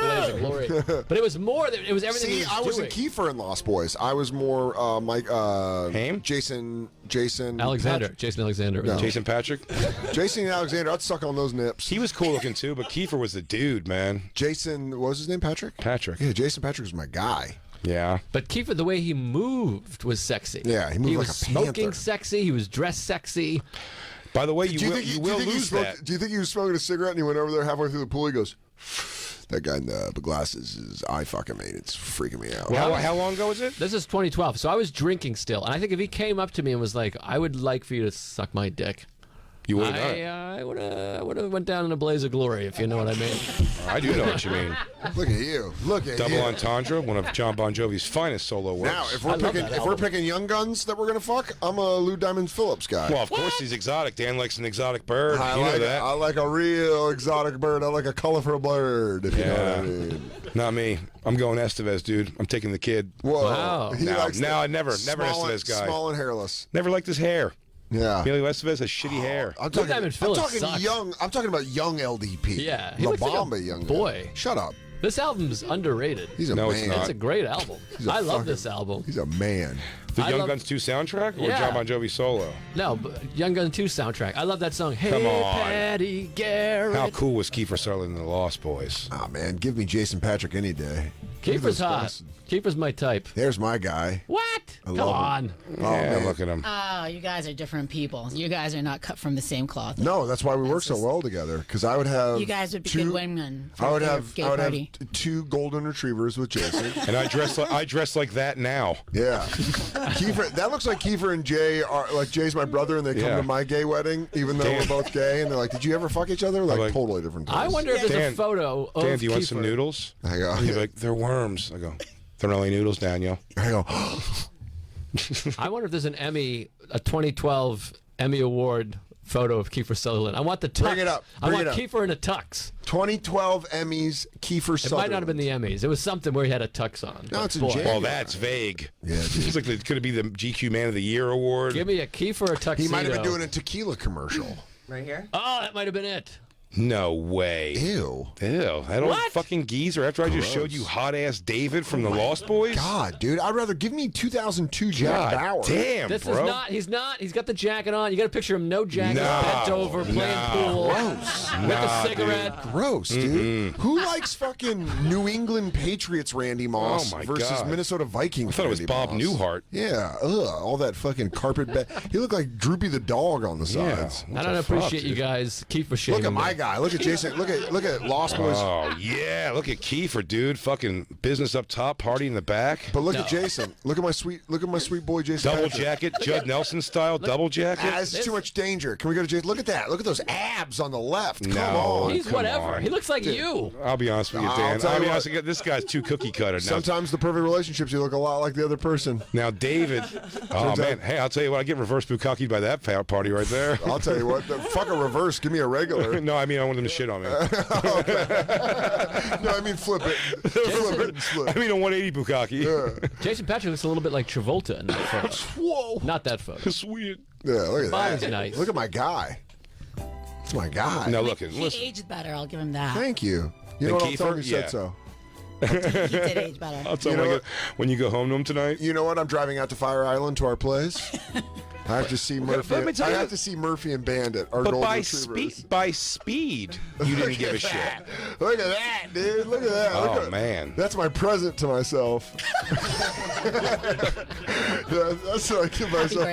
Blaze of Glory. But it was more. It was everything. See, he was I wasn't doing. Kiefer in Lost Boys. I was more Mike. Haim? Jason. Alexander. Jason Alexander. No. Jason Patrick. Jason Alexander. I'd suck on those nips. He was cool looking too, but Kiefer was the dude, man. Jason. What was his name? Patrick. Patrick. Yeah, Jason Patrick was my guy. Yeah. But Kiefer, the way he moved was sexy. Yeah, he moved like was a panther. smoking sexy. He was dressed sexy. By the way, Do you think he lose that. Do you think he was smoking a cigarette and he went over there halfway through the pool? He goes, "That guy in the glasses is eye fucking me. It's freaking me out." How long ago was it? This is 2012, so I was drinking still. And I think if he came up to me and was like, "I would like for you to suck my dick," You would have done it. I would have went down in a blaze of glory, if you know what I mean. I do know what you mean. Look at you. Look at Double you. Entendre, one of John Bon Jovi's finest solo works. Now, if we're picking young guns that we're gonna fuck, I'm a Lou Diamond Phillips guy. Well, of course he's exotic. Dan likes an exotic bird. I You know like that. I like a real exotic bird. I like a colorful bird. If you know what I mean. Not me. I'm going Estevez, dude. I'm taking the kid. Whoa. Wow. He No, likes no, the I never small Estevez guy. Small and hairless. Never liked his hair. Yeah. Emilio Estevez has shitty hair. I'm Lou Diamond Phillips talking sucks. young. I'm talking about young LDP. Yeah, he La looks like a Bamba young boy. guy. Shut up. This album's underrated. He's a No, man. it's not. It's a great album. He's a I love fucking- this album. He's a man. The I Young love- Guns 2 soundtrack or Yeah. John Bon Jovi solo? No, but Young Gun 2 soundtrack. I love that song. Hey, Come on. Patty Garrett. How cool was Kiefer Sutherland in the Lost Boys? Oh man, give me Jason Patrick any day. Look at Kiefer's those hot. glasses. Kiefer's my type. There's my guy. What? Come love him. on. Yeah, man. look at him. Oh, you guys are different people. You guys are not cut from the same cloth. No, that's why we work so well together. Because I would have You guys would be two, good women for I would your have gay I would party. have two golden retrievers with Jason. And I dress like that now. Yeah, Kiefer. That looks like Kiefer and Jay are like Jay's my brother, and they come Yeah. to my gay wedding, even though Dan. we're both gay. And they're like, "Did you ever fuck each other?" Like, like, totally different. I things. wonder if there's Dan- a photo of Dan, do you want some Kiefer. noodles? I go. He's like, they're worms. I go, they're only noodles, Daniel. I go. I wonder if there's an Emmy, a 2012 Emmy Award photo of Kiefer Sutherland. I want the tux. Bring it up. I Bring want it up. Kiefer in a tux. 2012 Emmys, Kiefer It Sutherland. might not have been the Emmys. It was something where he had a tux on. No, But it's in boy, jail. Well, that's vague. Yeah, dude. It's like could it be the GQ Man of the Year award? Give me a Kiefer or tuxedo. He might have been doing a tequila commercial. Right here? Oh, that might have been it. No way. Ew. Ew, that old What? fucking geezer. After I just Gross. showed you hot ass David from the Lost Boys. God, dude, I'd rather give me 2002 Jack God Bauer. damn, This bro. is not. He's not. He's got the jacket on. You got to picture him, no jacket, No, bent over, playing no. pool, Gross. with a cigarette. Gross, dude. Who likes fucking New England Patriots Randy Moss Oh, my versus God. Minnesota Vikings? I thought it was Randy Bob Moss? Newhart. Yeah, all that fucking carpet. He looked like Droopy the dog on the Yeah. sides. I don't appreciate you guys. Kiefer shaming Look at my me. guy. Look at Jason. Look at Lost Boys. Oh yeah, look at Kiefer, dude. Fucking business up top, party in the back. But look at Jason. Look at my sweet boy Jason. Double Patrick. jacket, Judd Nelson style double jacket. Ah, it's too much danger. Can we go to Jason? Look at that. Look at those abs on the left. Come No. on. He's come whatever. on. He looks like you. I'll be honest with you, I'll Dan. tell I'll you be what. honest with you, this guy's too cookie cutter. Now, Sometimes the perfect relationships, you look a lot like the other person. now David. Oh man, hey, I'll tell you what. I get reverse bukkakied by that party right there. I'll tell you what. Fuck a reverse. Give me a regular. No, I mean I want them to shit on me. No, I mean flip it. Flip it and slip. I mean a 180 bukkake. Jason Patrick looks a little bit like Travolta in that photo. Whoa. Not that photo. Sweet. Yeah, look at Body's that. nice. Look at my guy. It's my guy. Now look, He listen. aged better. I'll give him that. Thank you. You know And what? I'll tell him Kiefer? you said Yeah. so. He did age better. I'll tell You you know what? when you go home to him tonight. You know what? I'm driving out to Fire Island to our place. I have to see Murphy. let me tell I you- have to see Murphy and Bandit, our But golden by retrievers. speed, you didn't give a shit. Look at that, dude. Look at that. Oh, Look at, man. That's my present to myself. That's what I give myself.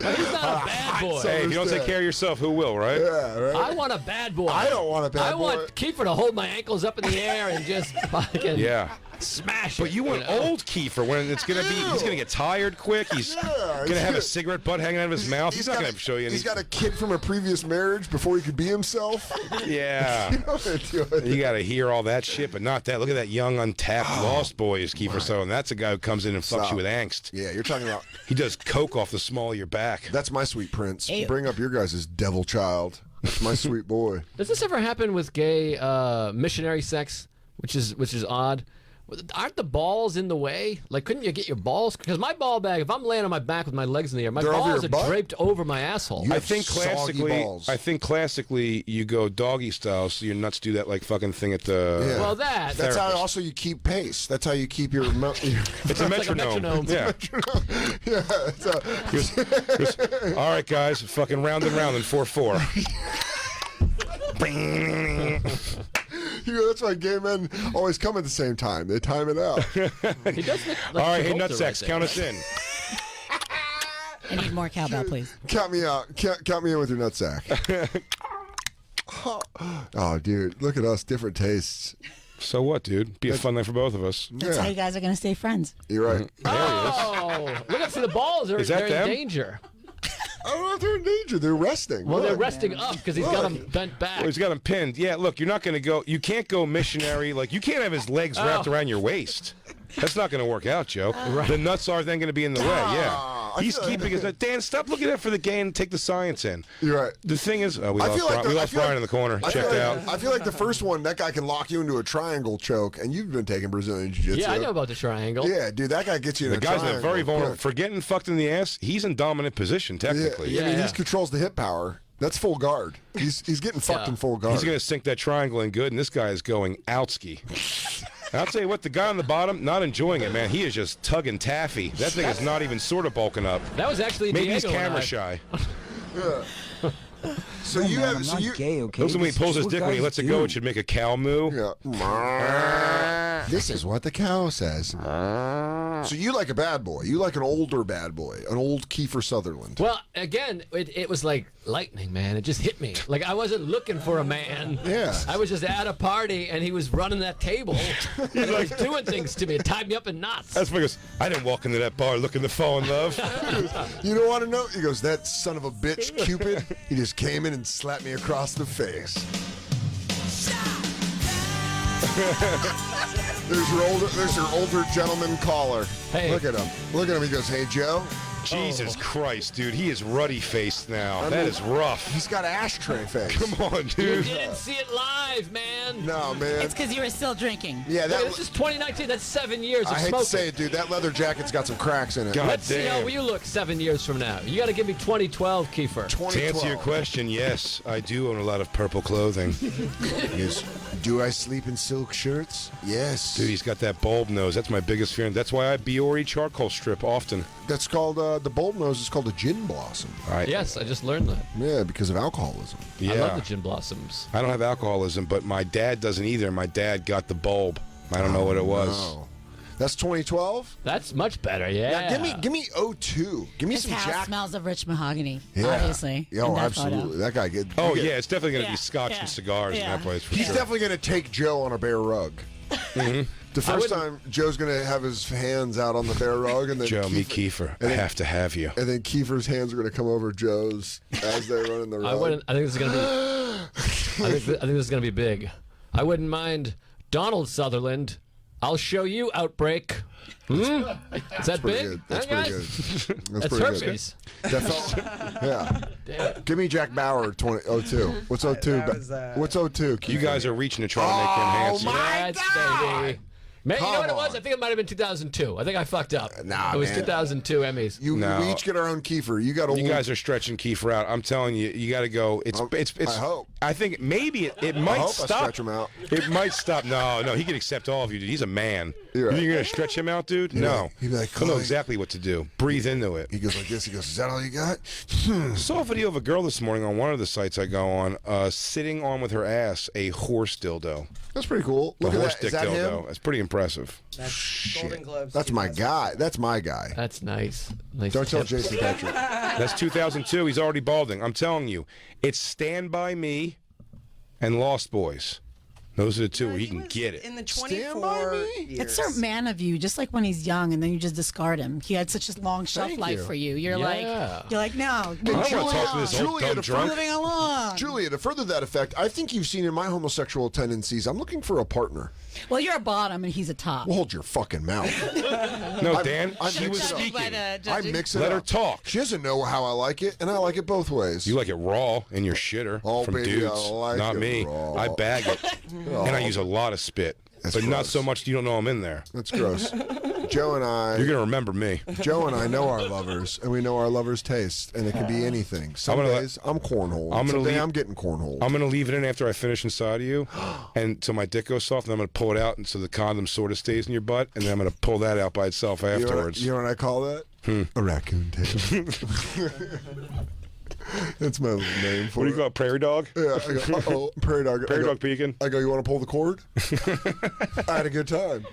He's not a bad boy. Hey, if you don't take care of yourself, who will, right? Yeah, right? I want a bad boy. I don't want a bad I boy. want Kiefer to hold my ankles up in the air and just fucking Yeah. smash it. But you want know? old Kiefer when it's gonna be. He's gonna get tired quick. He's gonna have a cigarette butt hanging out of his mouth. He's not got gonna show you any. He's got a kid from a previous marriage before he could be himself. Yeah. You know what I'm doing? You got to hear all that shit, but not that. Look at that young, untapped Lost Boys, Kiefer Sutherland. That's a guy who comes in and fucks Stop. you with angst. Yeah, you're talking about. He does coke off the small of your back. That's my sweet prince. Ew. Bring up your guys' devil child. That's my sweet boy. Does this ever happen with gay missionary sex, which is odd, Aren't the balls in the way? Like, couldn't you get your balls? Because my ball bag, if I'm laying on my back with my legs in the air, my They're over balls your are butt? draped over my asshole. You I have think soggy balls. classically, you go doggy style, so your nuts do that like fucking thing at the. Yeah. Well, that's how also you keep pace. That's how you keep your. It's a like a metronome. metronome. Yeah. Yeah. All right, guys, fucking round and round in 4/4. That's why gay men always come at the same time. They time it out. He does look like All right, hey, Travolta nutsacks, right count us in. I need more cowbell, please. Count me out. Count me in with your nutsack. Oh, dude, look at us, different tastes. So what, dude? Be a fun night for both of us. That's how you guys are going to stay friends. You're right. Oh, look up to the balls. They're, Is that they're in them? danger. I don't know if they're in danger. They're resting. Well, they're Look. resting up because he's got them bent back. Oh, he's got him pinned. Yeah, look, you're not going to go. You can't go missionary. Like, you can't have his legs wrapped around your waist. That's not going to work out, Joe. The nuts are then going to be in the way. Yeah. He's keeping his. Dan, stop looking at it for the game and take the science in. You're right. The thing is, we I feel like we I lost feel Brian like- in the corner. I feel Checked like- out. I feel like the first one, that guy can lock you into a triangle choke, and you've been taking Brazilian Jiu-Jitsu. Yeah, I know about the triangle. Yeah, dude, that guy gets you in The a guy's in triangle. a very vulnerable. quick. For getting fucked in the ass, he's in dominant position, technically. Yeah, I mean, Yeah. he controls the hip power. That's full guard. He's getting fucked Yeah. in full guard. He's going to sink that triangle in good, and this guy is going outski. I'll tell you what, the guy on the bottom, not enjoying it, man. He is just tugging taffy. That thing is not even sort of bulking up. That was actually Maybe he's Diego and camera I. shy. So No, you man, have I'm so not you gay, okay? Looks like when he This pulls is his what dick, when he guys lets it do. go, it should make a cow moo. yeah. This is what the cow says. So you like a bad boy. You like an older bad boy, an old Kiefer Sutherland. Well, again, it was like lightning, man. It just hit me. Like I wasn't looking for a man. Yeah. I was just at a party, and he was running that table. And he was doing things to me. It tied me up in knots. That's because I didn't walk into that bar looking to fall in love. You don't want to know? He goes, that son of a bitch, Cupid. He just came in and slapped me across the face. There's your older gentleman caller. Hey. Look at him. Look at him. He goes, hey, Joe. Jesus Christ, dude. He is ruddy faced now. I That mean, is rough. He's got ashtray face. Come on, You dude. didn't see it live, man. No, man. It's because you were still drinking. Yeah, Hey, that. this is 2019. That's 7 years of I hate smoking. to say it, dude. That leather jacket's got some cracks in it. God Let's see how damn. you look 7 years from now. You got to give me 2012, Kiefer. To answer your question, yes, I do own a lot of purple clothing. Yes. Do I sleep in silk shirts? Yes. Dude, he's got that bulb nose. That's my biggest fear. That's why I Biore charcoal strip often. That's called, the bulb nose is called a gin blossom. Yes, I just learned that. Yeah, because of alcoholism. Yeah. I love the gin blossoms. I don't have alcoholism, but my dad doesn't either. My dad got the bulb. I don't know what it was. No. That's 2012? That's much better, yeah. Now, give me 02. Give me His some house Jack. smells of rich mahogany, Yeah. obviously. Yeah, in oh, that absolutely. photo. That guy get. Oh, you get- yeah, it's definitely going to Yeah, be scotch yeah, and cigars in yeah. that place for He's sure. definitely going to take Joe on a bear rug. The first time Joe's going to have his hands out on the bear rug, and then Joe, meet Kiefer. I have to have you. And then Kiefer's hands are going to come over Joe's as they're running the rug. I wouldn't. I think this is gonna be. I think this is gonna be big. I wouldn't mind Donald Sutherland. I'll show you Outbreak. Is that Pretty big? good. That's Huh, pretty guys? good. That's That's pretty herpes. good. That felt, yeah. Give me Jack Bauer 2002. What's 02? That was, What's 02? You guys are reaching to try to make him handsome. That's baby. Man, you know what it was? on. I think it might have been 2002. I think I fucked up. Nah, it was man. 2002 Emmys. No. We each get our own Kiefer. You got a You guys are stretching Kiefer out. I'm telling you, you got to go. It's. I hope. I think maybe it might hope I stop. stretch him out. It might stop. No, he can accept all of you, dude. He's a man. You're right. You're gonna stretch him out, dude? No. He'd be like, He'll know "Clay." exactly what to do. Breathe into it. He goes like this. He goes, is that all you got? Saw a video of a girl this morning on one of the sites I go on, sitting on with her ass a horse dildo. That's pretty cool. A Look at horse that. dick Is that dildo. him? That's pretty impressive. That's Golden Globes. That's my guy. That's my guy. That's nice. Nice Don't tell tip. Jason Patrick. That's 2002. He's already balding. I'm telling you, it's Stand By Me and Lost Boys. Those are the two where he can was get it. In the Stand by 24 me? years. It's so man of you, just like when he's young, and then you just discard him. He had such a long shelf Thank life you. for you. You're Yeah. like, no, I don't want to talk to this old Julia, dumb the drunk. moving along. Julia, to further that effect, I think you've seen in my homosexual tendencies, I'm looking for a partner. Well, you're a bottom and he's a top. Well, hold your fucking mouth. No, Dan, I'm she was mixing it up. speaking. I mix it Let her up. talk. She doesn't know how I like it, and I like it both ways. You like it raw in your shitter Oh, from baby, I dudes, like not it me. raw. I bag it, and I use a lot of spit. That's but not gross. so much you don't know I'm in there. That's gross. Joe and I. You're gonna remember me. Joe and I know our lovers, and we know our lovers' taste, and it can be anything. Some days I'm cornhole. I'm getting cornhole. I'm gonna leave it in after I finish inside of you, and until my dick goes soft, and I'm gonna pull it out, and so the condom sort of stays in your butt, and then I'm gonna pull that out by itself afterwards. You know what I call that? A raccoon tail. That's my little name for it. What do you call it? Prairie dog? Yeah, I go, uh-oh, prairie dog. Prairie dog peeking. I go, you want to pull the cord? I had a good time.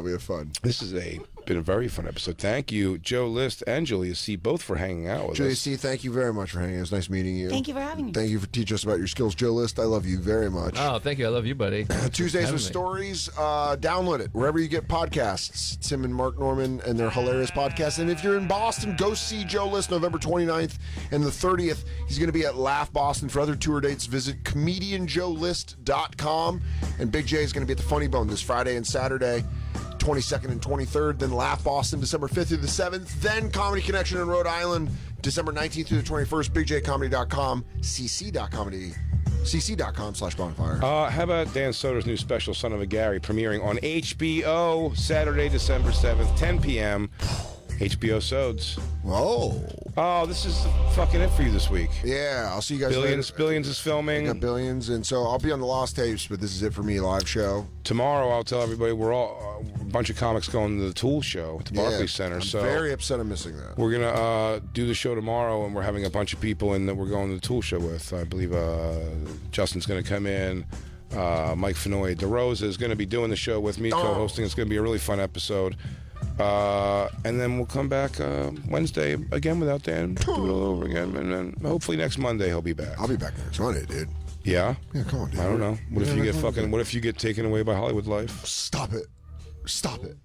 We had fun. This has been a very fun episode. Thank you, Joe List and Julia C. both for hanging out with Julia us. C., thank you very much for hanging out. It was nice meeting you. Thank you for having me. Thank you for teaching us about your skills. Joe List, I love you very much. Oh, thank you. I love you, buddy. Tuesdays with Stories, download it wherever you get podcasts. Tim and Mark Norman and their hilarious podcast. And if you're in Boston, go see Joe List November 29th and the 30th. He's going to be at Laugh Boston. For other tour dates, visit comedianjoelist.com. And Big J is going to be at the Funny Bone this Friday and Saturday, 22nd and 23rd. Then Laugh Boston, December 5th through the 7th. Then Comedy Connection in Rhode Island, December 19th through the 21st. BigJComedy.com, cc.com/bonfire. How about Dan Soder's new special, Son of a Gary, premiering on HBO Saturday, December 7th, 10 p.m. HBO Sods. Whoa. Oh, this is fucking it for you this week. Yeah, I'll see you guys Billions. later. Billions is filming. I got Billions, and so I'll be on the Lost Tapes, but this is it for me, live show. Tomorrow, I'll tell everybody we're all a bunch of comics going to the Tool show at the Barclays Center. I'm so very upset I'm missing that. we're gonna do the show tomorrow, and we're having a bunch of people in that we're going to the Tool show with. I believe Justin's gonna come in. Mike Fenoy DeRosa is going to be doing the show with me, co-hosting. It's going to be a really fun episode. And then we'll come back Wednesday again without Dan. Do it all over again. And then hopefully next Monday he'll be back. I'll be back next Monday, dude. Yeah? Yeah, come on, dude. I don't know. What if you get taken away by Hollywood life? Stop it. Stop it.